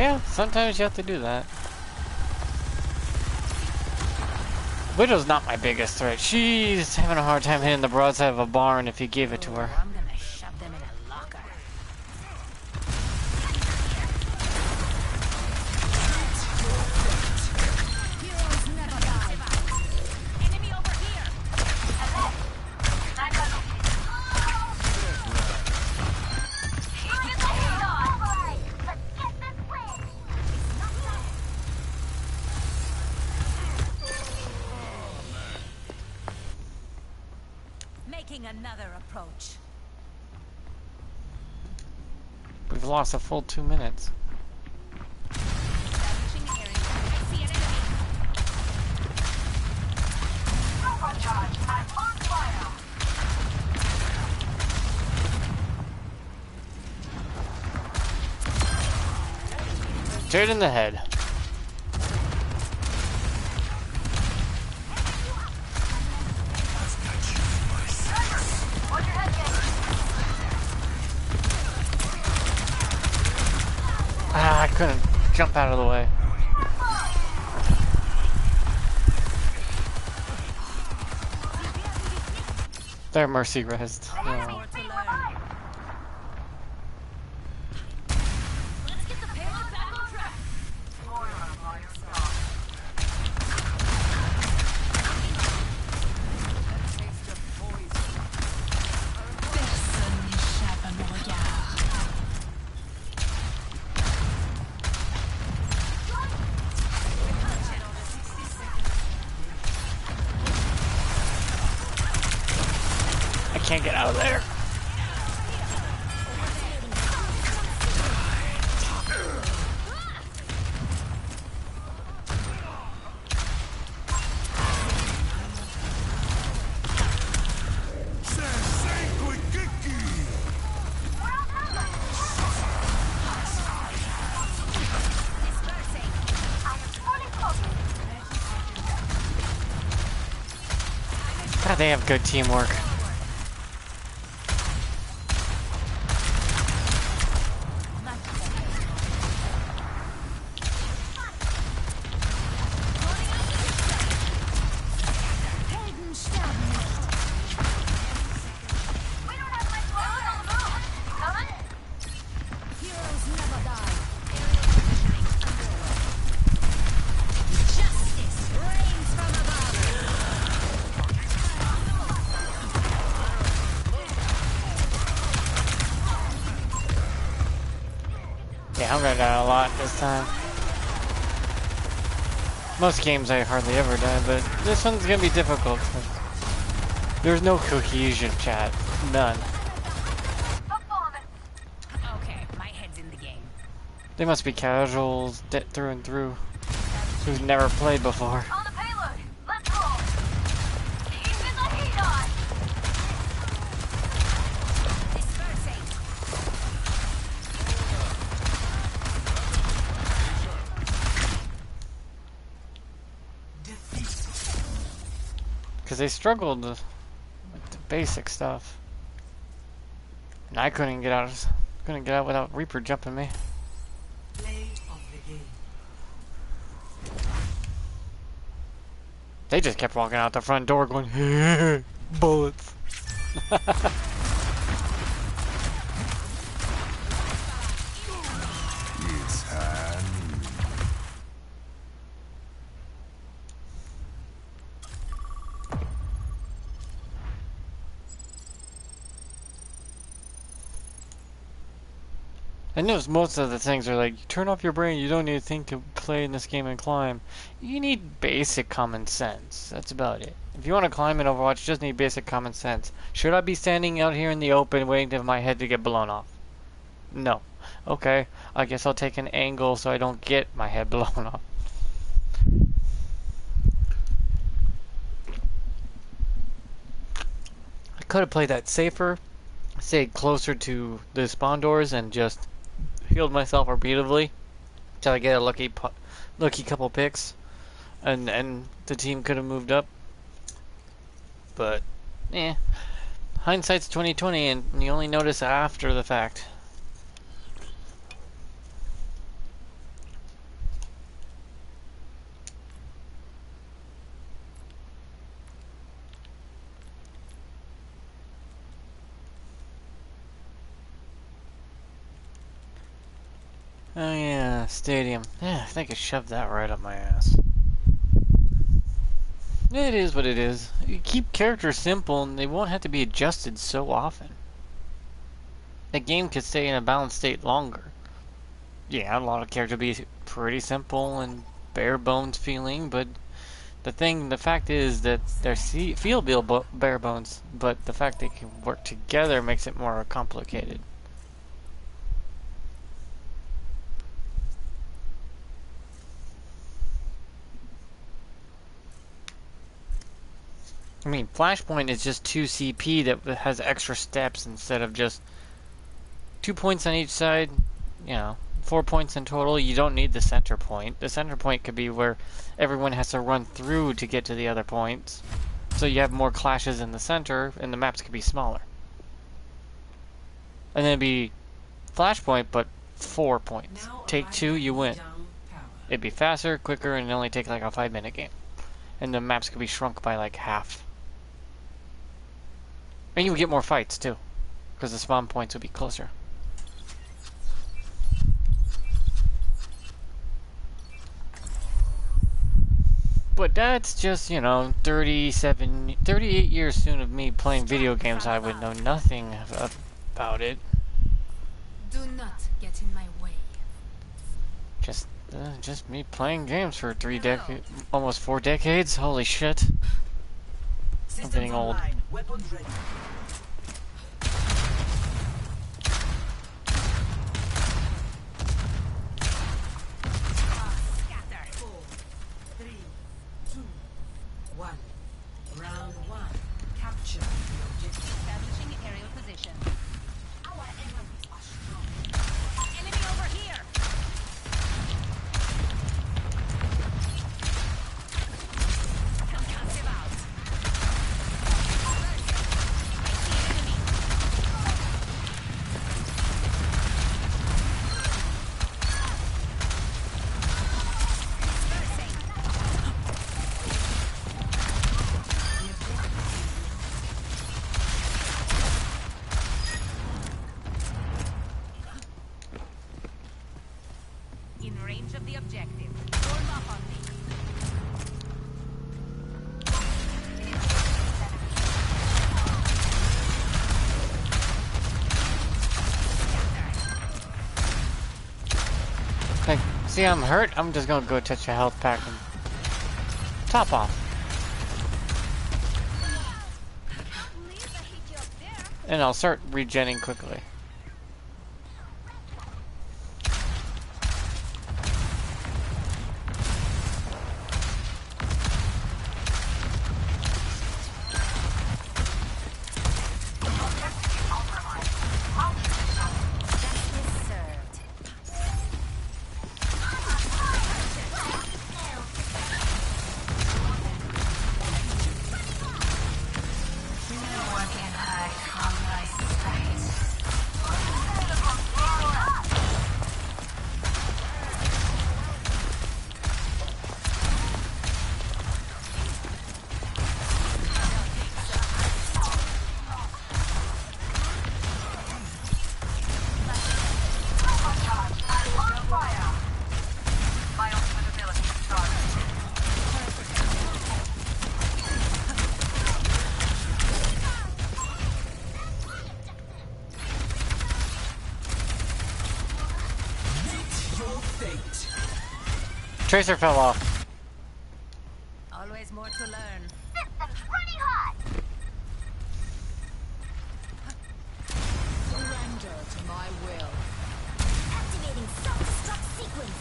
Yeah, sometimes you have to do that. Widow's not my biggest threat. She's having a hard time hitting the broadside of a barn if you gave it to her. I'm gonna shove them in a locker. Heroes never die. Enemy over here. Making another approach. We've lost a full 2 minutes. Establishing area. I see an enemy. Supercharged and on fire. Straight in the head. Ah, I couldn't jump out of the way. Their mercy rest. Yeah. More to learn. Let's get the payload back on track. Spoiler by your star. Personne n'échappe à mon regard. I can't get out of there. God, they have good teamwork. Heroes never die. Aerial positioning underway. Justice reigns from above. Yeah, I'm gonna die a lot this time. Most games I hardly ever die, but this one's gonna be difficult. There's no cohesion, chat. None. Okay, my head's in the game. They must be casuals through and through, who've never played before. On the payload. Let's roll. Keeping the heat on. Dispersing. Because they struggled with the basic stuff. And I couldn't get out without Reaper jumping me. Play of the game. They just kept walking out the front door going, bullets. It's hand. I noticed most of the things are like, turn off your brain, you don't need to think to play in this game and climb. You need basic common sense. That's about it. If you want to climb in Overwatch, you just need basic common sense. Should I be standing out here in the open waiting for my head to get blown off? No. Okay, I guess I'll take an angle so I don't get my head blown off. I could have played that safer, stayed closer to the spawn doors and just healed myself repeatedly till I get a lucky couple picks, and the team could have moved up. But, hindsight's 20/20, and you only notice after the fact. Oh yeah, stadium. Yeah, I think I shoved that right up my ass. It is what it is. You keep characters simple and they won't have to be adjusted so often. The game could stay in a balanced state longer. Yeah, a lot of characters be pretty simple and bare bones feeling, but the fact is that they feel bare bones, but the fact they can work together makes it more complicated. I mean, Flashpoint is just 2 CP that has extra steps instead of just 2 points on each side, 4 points in total. You don't need the center point. The center point could be where everyone has to run through to get to the other points. So you have more clashes in the center, and the maps could be smaller. And then it'd be Flashpoint, but 4 points. Take 2, you win. It'd be faster, quicker, and only take like a 5-minute game. And the maps could be shrunk by like half. And you would get more fights too, because the spawn points would be closer. But that's just, 38 years soon of me playing video games. I would know nothing about it. Do not get in my way. Just me playing games for almost 4 decades. Holy shit! I'm getting old. Establishing aerial position. Enemy over here. Concussive out. In range of the objective. Form up on me. Like, see, I'm hurt. I'm just gonna go touch a health pack and top off. And I'll start regenning quickly. Tracer fell off. Always more to learn. Systems running hot! Surrender to my will. Activating self-destruct sequence!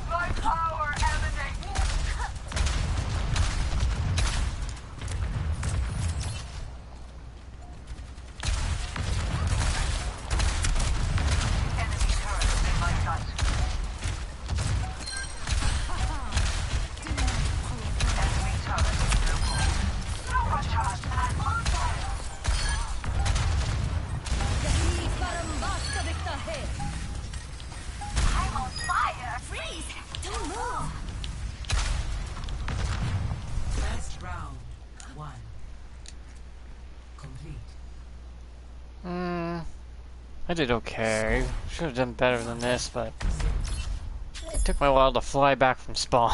My power emanates. Enemy turret in my sight. Enemy turret nearby. Supercharged and on fire. I'm on fire! Freeze! Don't move! I did okay. Should have done better than this, but it took me a while to fly back from spawn.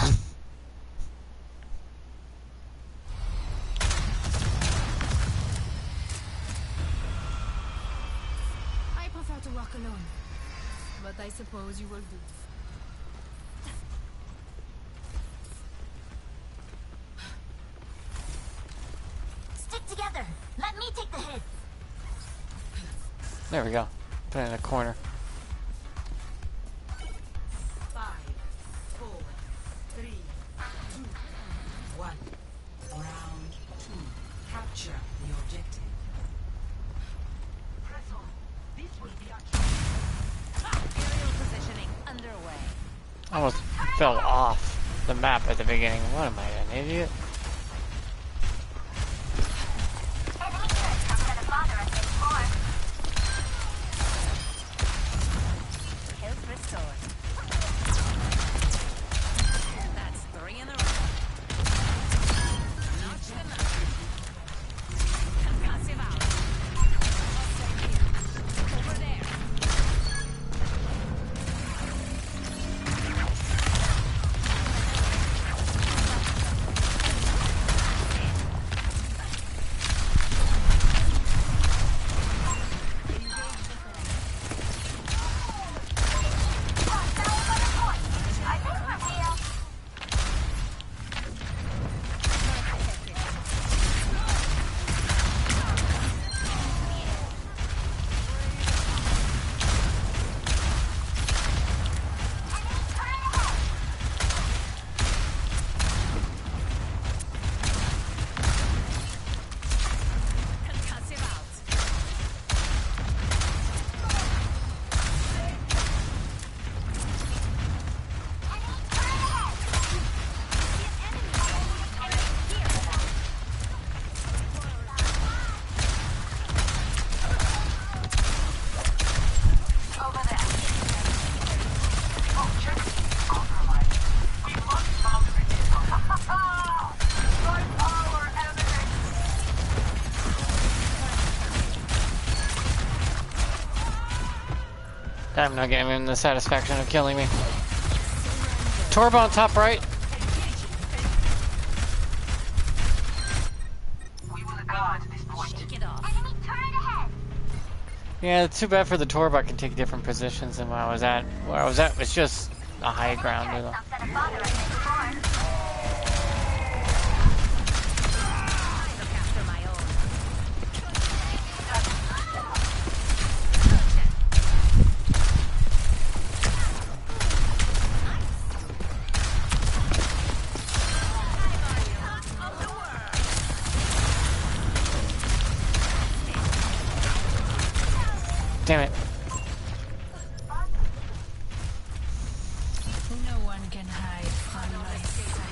I prefer to walk alone, but I suppose you will do. Stick together. Let me take the hit. There we go. Put it in a corner. 5, 4, 3, 2, 1. Round 2. Capture the objective. Press on. This will be our Aerial positioning underway. I almost fell off the map at the beginning. What am I, an idiot? Enemy turret comes to the bother us anymore. Health restored. That's 3 in a row. Notch the notch. Concussive out. Over there. I think we're real. Concussive out. over there. Objective compromised. We must mount resistance. Ha ha ha! My power emanates. I'm not giving him the satisfaction of killing me. Torb on top right. We will guard this point. Shake it off. Enemy turret ahead. Yeah, it's too bad for the Torb. I can take different positions than where I was at. Where I was at was just a high ground. You know. Comes to the bother us anymore. I look after my own. Damn it. No one can hide from my sight.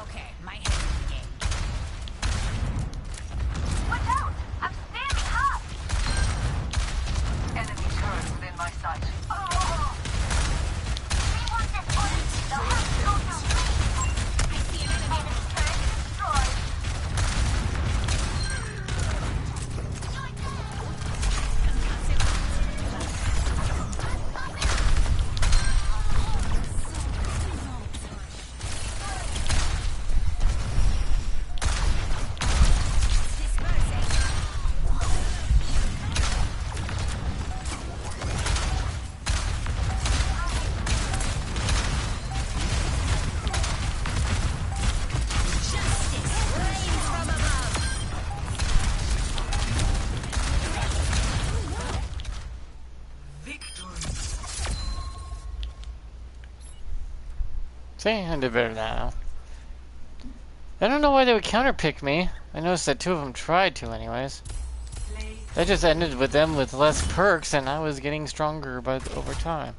Okay, my head in the game. Watch out! I'm standing hot. Enemy turret within my sight. Oh! We want this one. They'll have to go through me. I see an enemy turret destroyed. See, I did better now. I don't know why they would counterpick me. I noticed that 2 of them tried to anyways. That just ended with them with less perks and I was getting stronger over time.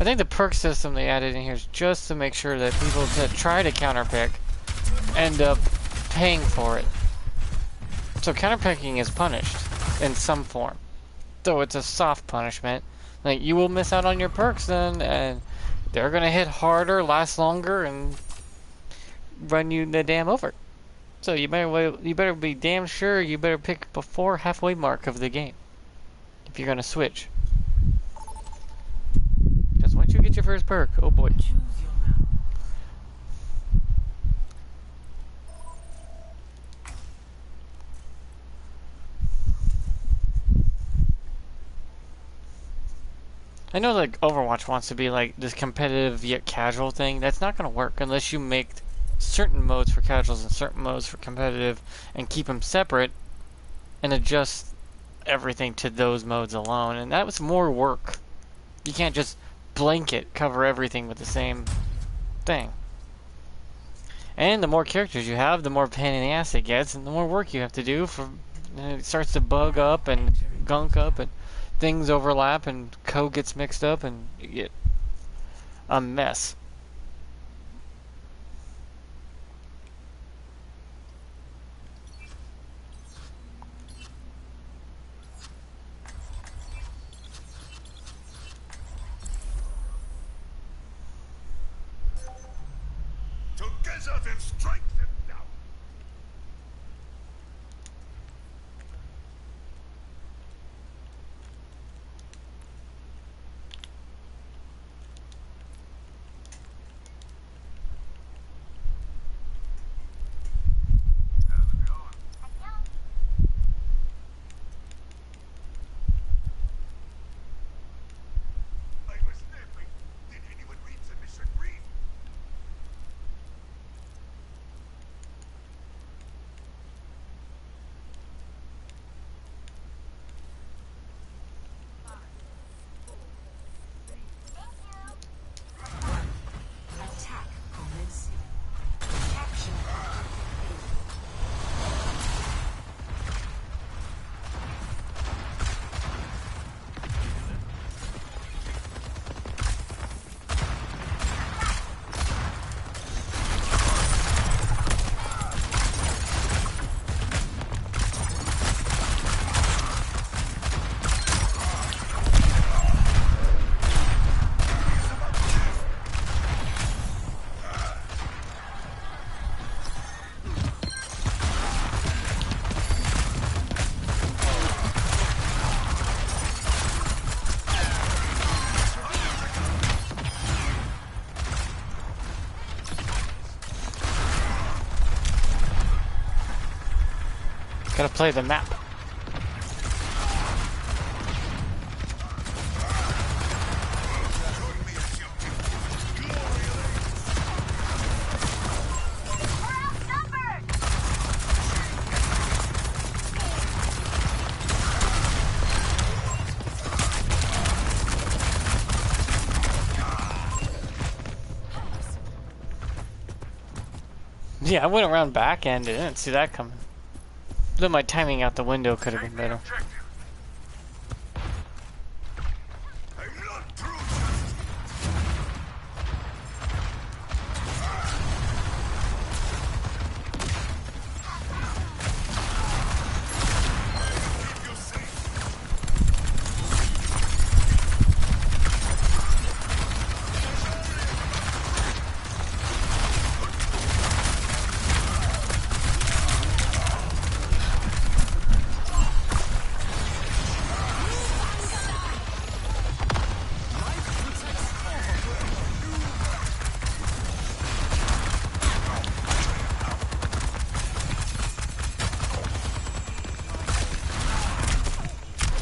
I think the perk system they added in here is just to make sure that people that try to counterpick end up paying for it. So counterpicking is punished in some form. Though it's a soft punishment. Like you will miss out on your perks then and they're gonna hit harder, last longer, and run you the damn over. So you better be damn sure you better pick before halfway mark of the game if you're gonna switch. Because once you get your first perk, oh boy. Choose your map. I know like Overwatch wants to be like this competitive yet casual thing. That's not gonna work unless you make certain modes for casuals and certain modes for competitive and keep them separate and adjust everything to those modes alone. And that was more work. You can't just blanket cover everything with the same thing. And the more characters you have, the more pain in the ass it gets, and the more work you have to do. And it starts to bug up and gunk up, and things overlap, and code gets mixed up, and you get a mess. Together they'll strike them down. How's it going? I was napping. Did anyone read the mission brief? Attack commencing. Capture. Gotta play the map. Yeah, I went around back end. I didn't see that coming. Though my timing out the window could have been better. I'm not through. Keep you safe.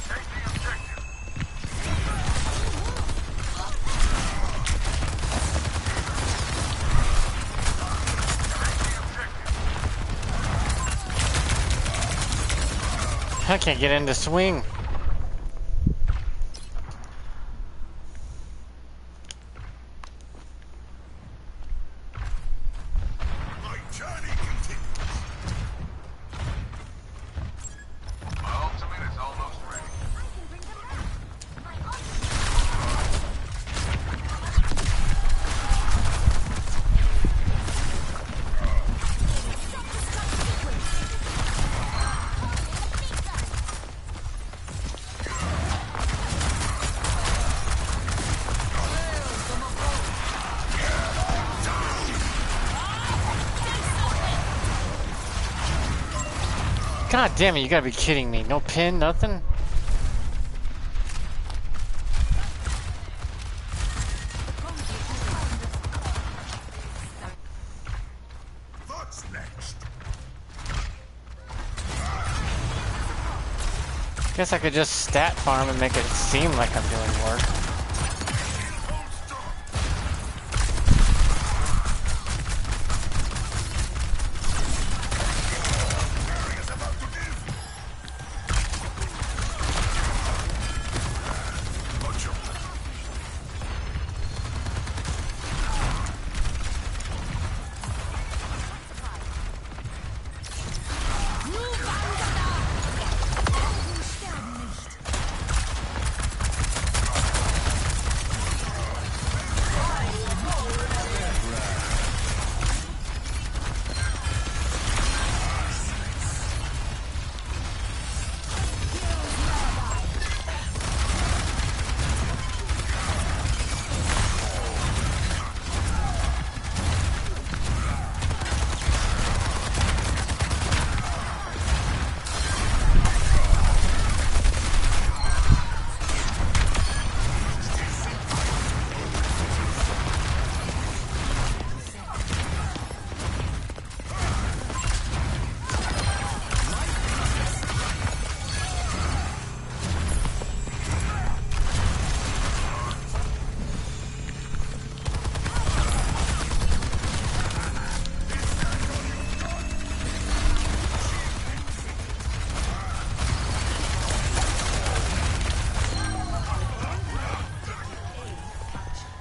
Take the objective. I can't get into swing. My journey continues. My ultimate is almost ready. God damn it, you gotta be kidding me. No pin, nothing? What's next? Guess I could just stat farm and make it seem like I'm doing work.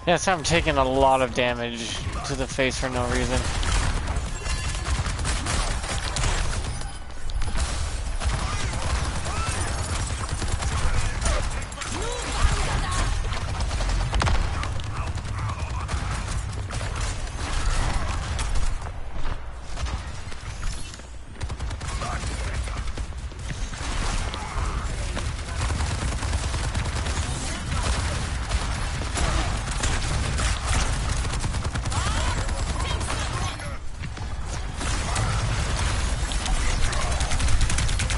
Yes, I'm taking a lot of damage to the face for no reason.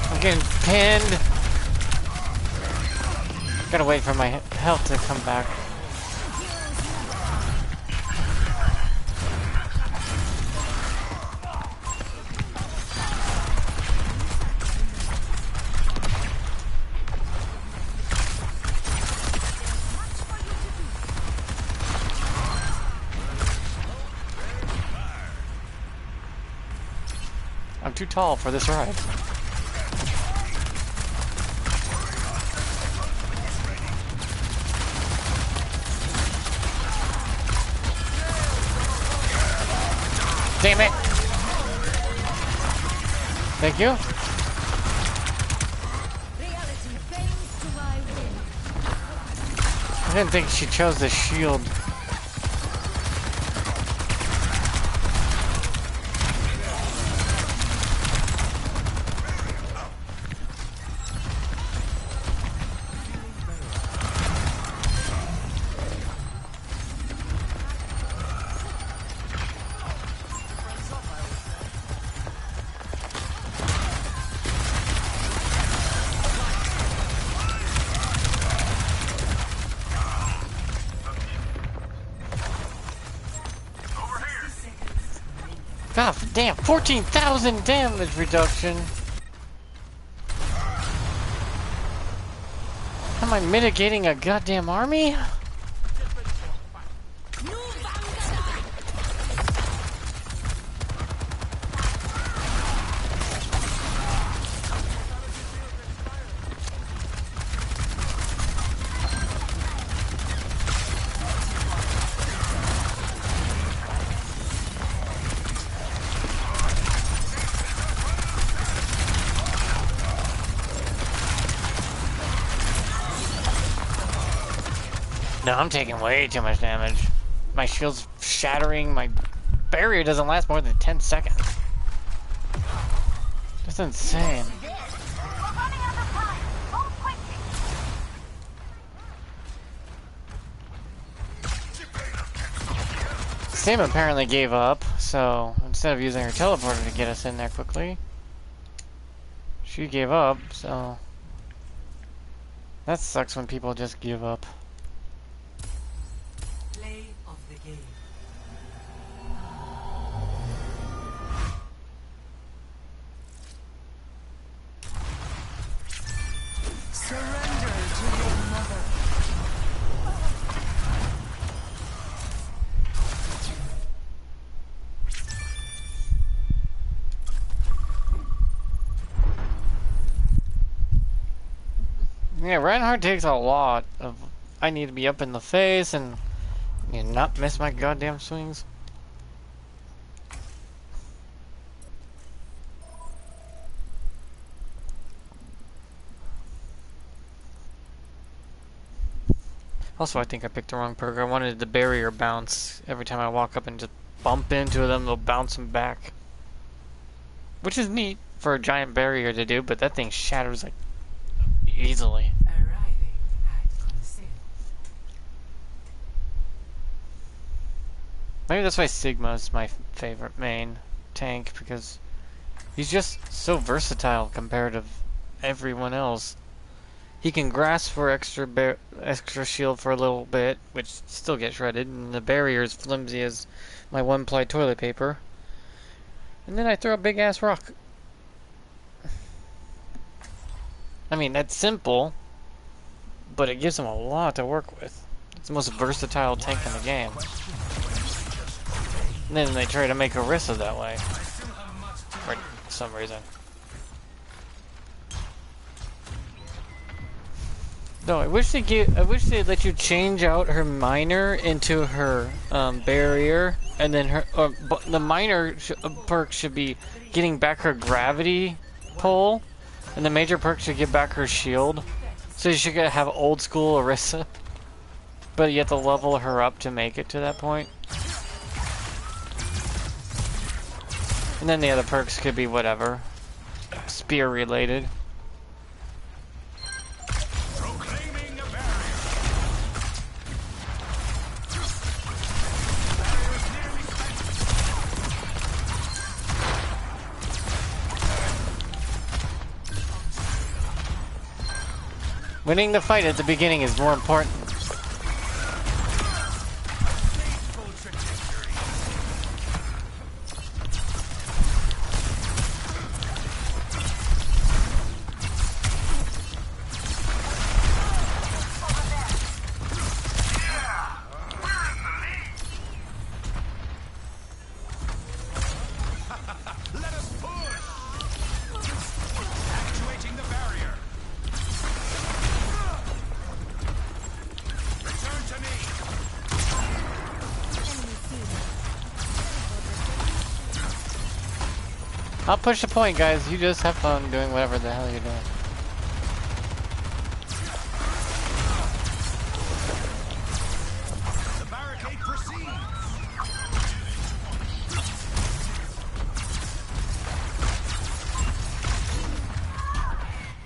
I'm getting pinned. Gotta wait for my health to come back. I'm too tall for this ride. Damn it! Thank you. Reality bends to my will. I didn't think she chose the shield. God damn, 14,000 damage reduction. Am I mitigating a goddamn army? No, I'm taking way too much damage. My shield's shattering, my barrier doesn't last more than 10 seconds. That's insane. We're running out of time. Move quickly. Sam apparently gave up, so instead of using her teleporter to get us in there quickly, She gave up, so that sucks when people just give up. Play of the game. Surrender to your mother. Yeah, Reinhardt takes a lot of. I need to be up in the face and not miss my goddamn swings. Also, I think I picked the wrong perk. I wanted the barrier bounce. Every time I walk up and just bump into them, they'll bounce them back. Which is neat for a giant barrier to do, but that thing shatters like easily. Arriving at conceal. Maybe that's why Sigma's my favorite main tank, because he's just so versatile compared to everyone else. He can grasp for extra shield for a little bit, which still gets shredded, and the barrier is flimsy as my one-ply toilet paper. And then I throw a big-ass rock. I mean, that's simple, but it gives him a lot to work with. It's the most versatile tank in the game. And then they try to make Orisa that way. For some reason. No, I wish they let you change out her miner into her barrier, and then her the miner perk should be getting back her gravity pull, and the major perk should get back her shield. So you should have old school Orisa, but you have to level her up to make it to that point. And then the other perks could be whatever, spear related. Winning the fight at the beginning is more important. Let us push! Actuating the barrier. Return to me. I'll push the point, guys. You just have fun doing whatever the hell you're doing. The barricade proceeds.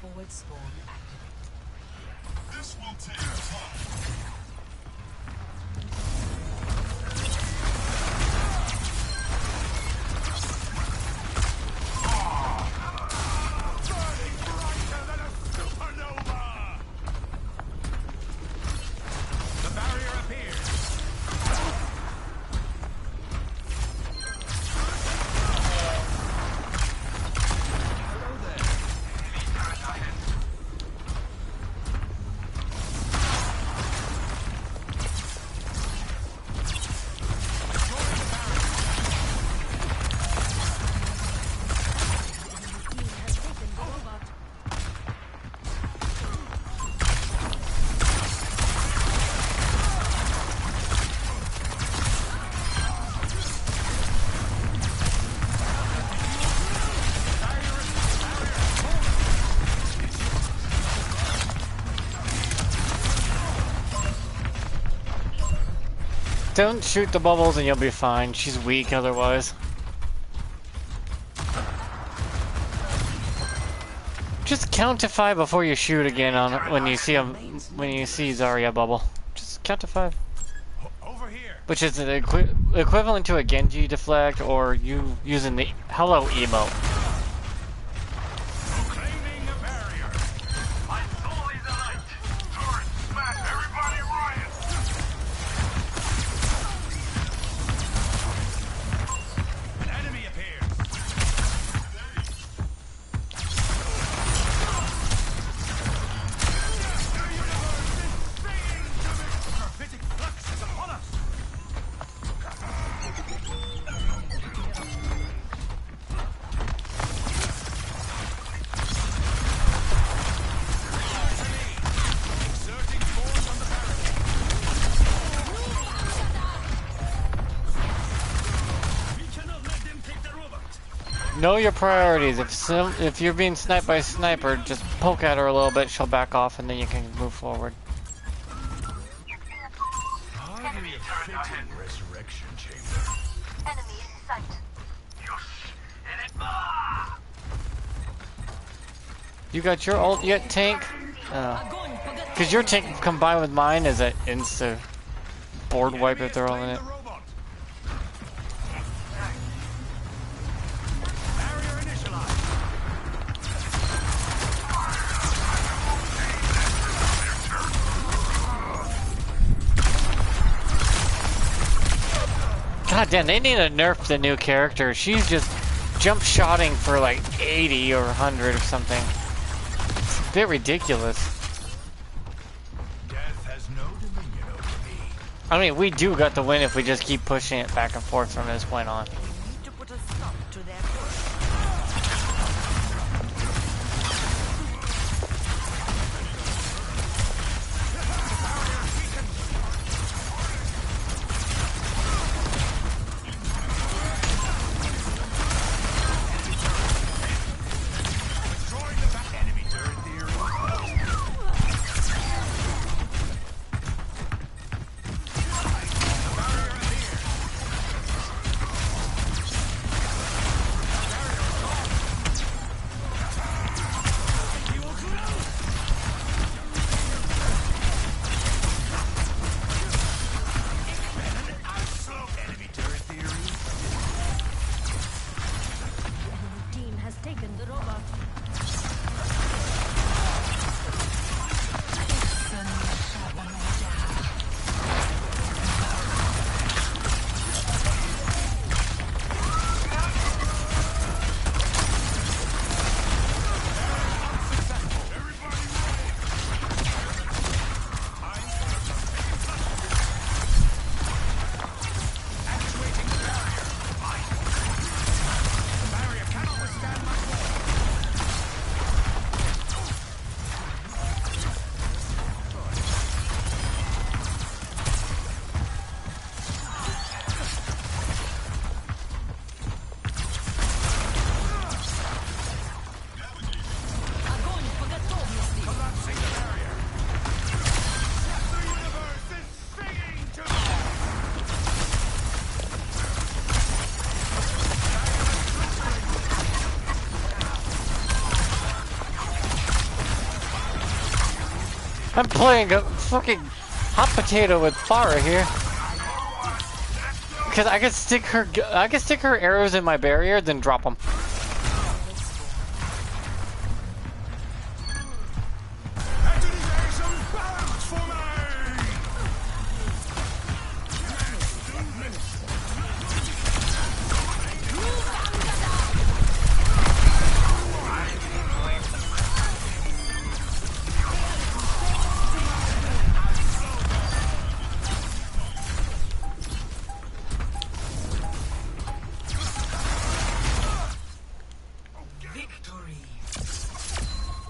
Forward spawn activated. This will take time. Burning brighter than a supernova. The barrier appears. Hello there. Don't shoot the bubbles and you'll be fine. She's weak otherwise. Just count to 5 before you shoot again on when you see Zarya bubble. Just count to 5. Over here. Which is the equivalent to a Genji deflect or you using the hello emote. Proclaiming Know your priorities. If you're being sniped by a sniper, just poke at her a little bit. She'll back off, and then you can move forward. Hardly a fitting resurrection chamber. Enemy in sight. You got your ult yet, tank? Because your tank combined with mine is an insta board wipe if they're all in it. God damn, they need to nerf the new character. She's just jump shotting for like 80 or 100 or something. It's a bit ridiculous. Death has no dominion over me. I mean, we do got the win if we just keep pushing it back and forth from this point on. Need to put a stop to their push. Enemy turret theory. Enemy turret theory. The team has taken the robot. Collapsing the barrier. The universe is singing to me. I'm playing a fucking hot potato with Farah here. Cause I can stick her arrows in my barrier, then drop them. Activation balance for me.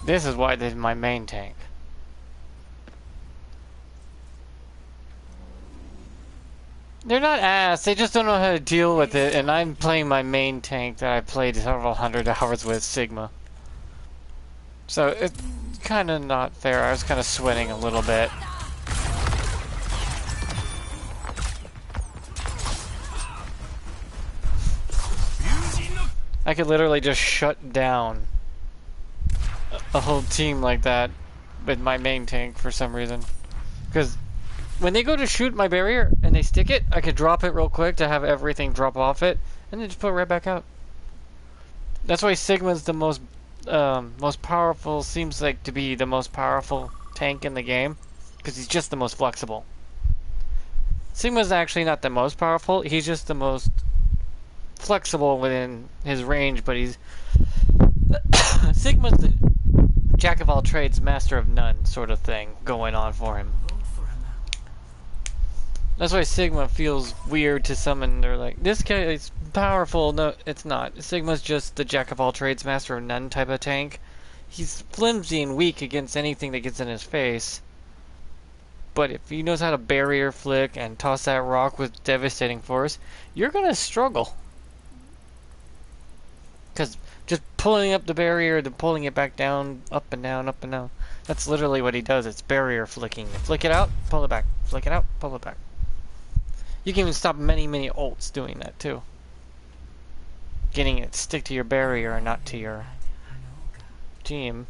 This is why this is my main tank. They're not ass, they just don't know how to deal with it, and I'm playing my main tank that I played several hundred hours with, Sigma. So it's kind of not fair. I was kind of sweating a little bit. I could literally just shut down a whole team like that with my main tank for some reason. Because when they go to shoot my barrier and they stick it, I could drop it real quick to have everything drop off it, and then just put it right back out. That's why Sigma's the most powerful, seems like to be the most powerful tank in the game, because he's just the most flexible. Sigma's actually not the most powerful, he's just the most flexible within his range, but he's Sigma's the jack of all trades, master of none sort of thing going on for him. That's why Sigma feels weird to some, and they're like, this guy is powerful. No, it's not. Sigma's just the jack of all trades, master of none type of tank. He's flimsy and weak against anything that gets in his face. But if he knows how to barrier flick and toss that rock with devastating force, you're gonna struggle. Because just pulling up the barrier, then pulling it back down, up and down, up and down. That's literally what he does. It's barrier flicking. Flick it out, pull it back. Flick it out, pull it back. You can even stop many, many ults doing that too. Getting it stick to your barrier and not to your team.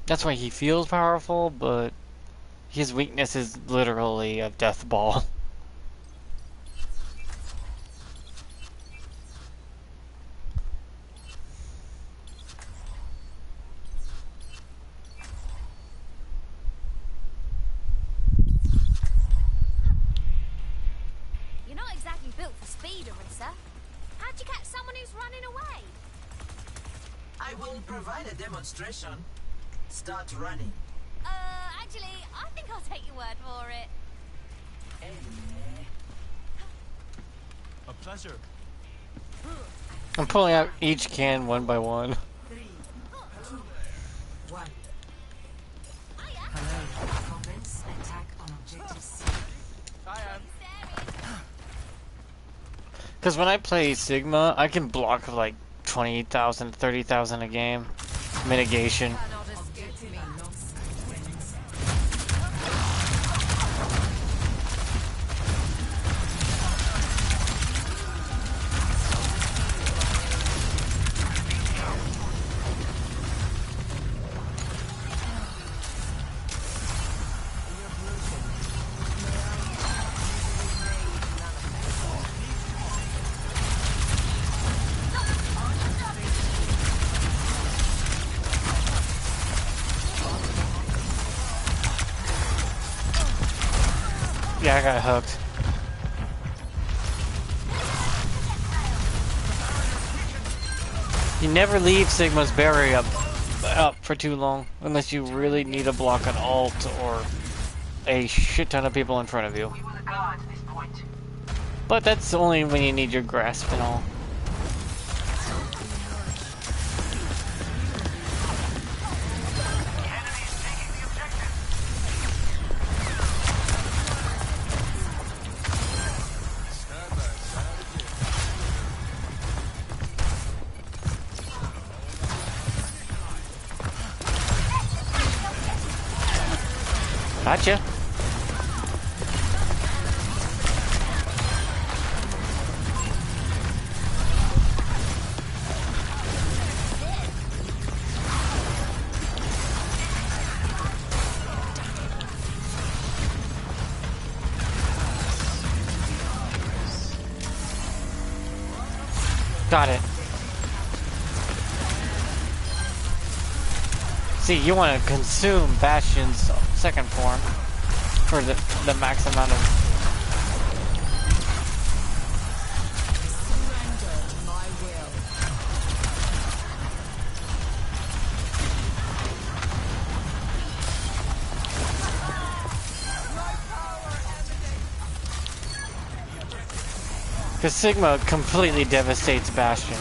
That's why he feels powerful, but his weakness is literally a death ball. You're not exactly built for speed, Arissa. How'd you catch someone who's running away? I will provide a demonstration. Start running. Actually, I think I'll take your word for it. A pleasure. I'm pulling out each can one by one. 3, 2, 1. Hiya. Commence attack on objective C. Because when I play Sigma, I can block like 20,000, 30,000 a game. Mitigation. Objective alongside wins. Yeah, I got hooked. You never leave Sigma's barrier up for too long, unless you really need to block an ult or a shit ton of people in front of you. We will guard this point. But that's only when you need your grasp and all. Gotcha. Got it. See, you want to consume Bastion's second form for the max amount of... Surrender my will. Because Sigma completely devastates Bastion.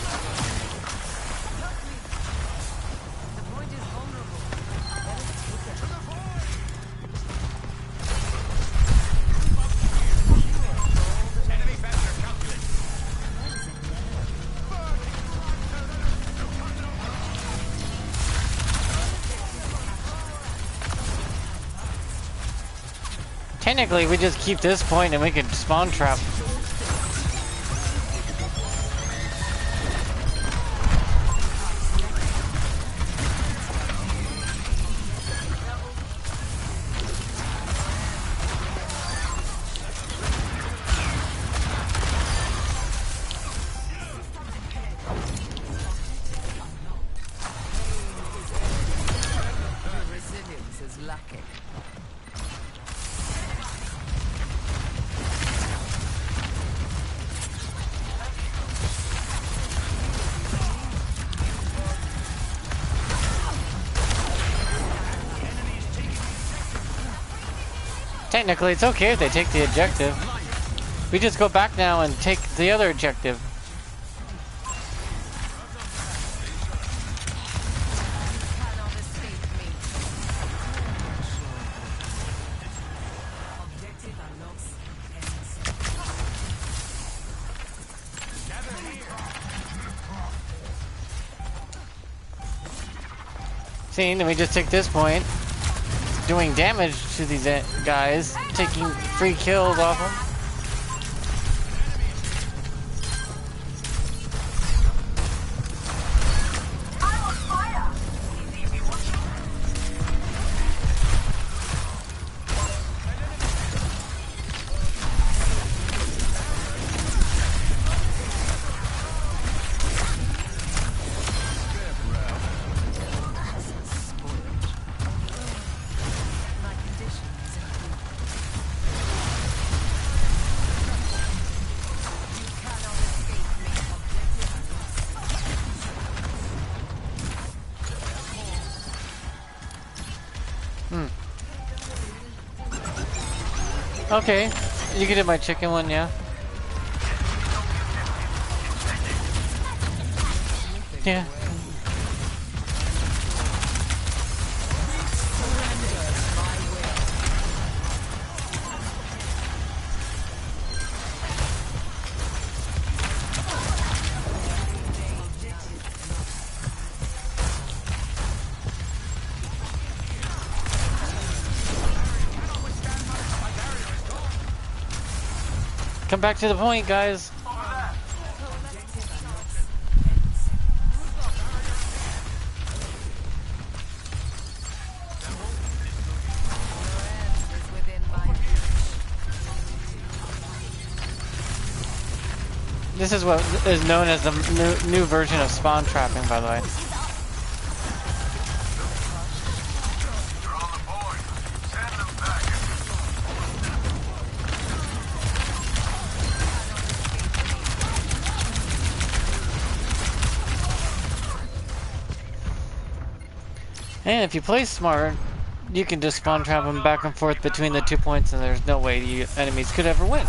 Technically, we just keep this point and we can spawn trap. Resilience is lacking. Technically, it's okay if they take the objective. We just go back now and take the other objective. Cannot escape me. Objective alongside See, and we just take this point, doing damage to these guys, taking free kills off them. Okay, you can do my chicken one, yeah? Yeah. Come back to the point, guys. This is what is known as the new version of spawn trapping, by the way. They're on the board. Send them back. And if you play smart, you can just spawn trap them back and forth between the 2 points, and there's no way the enemies could ever win.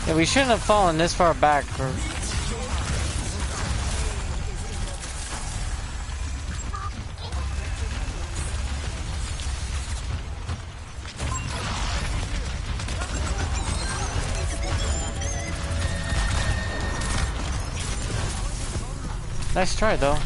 Yeah, we shouldn't have fallen this far back. Nice try, though.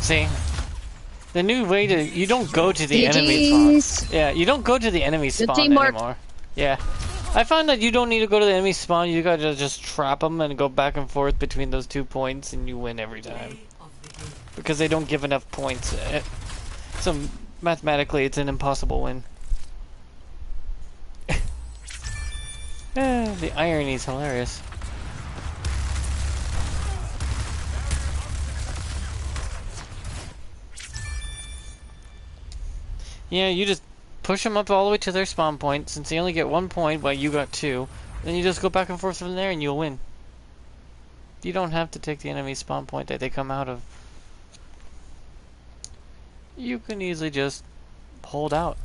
See? The new way to... You don't go to the enemy spawn. Yeah, you don't go to the enemy spawn anymore. Yeah. I find that you don't need to go to the enemy spawn. You gotta just trap them and go back and forth between those 2 points and you win every time. Because they don't give enough points. So mathematically it's an impossible win. The irony's hilarious. Yeah, you just push them up all the way to their spawn point. Since they only get 1 point, while you got 2, then you just go back and forth from there and you'll win. You don't have to take the enemy spawn point that they come out of. You can easily just hold out.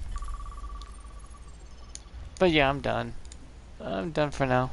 But yeah, I'm done. I'm done for now.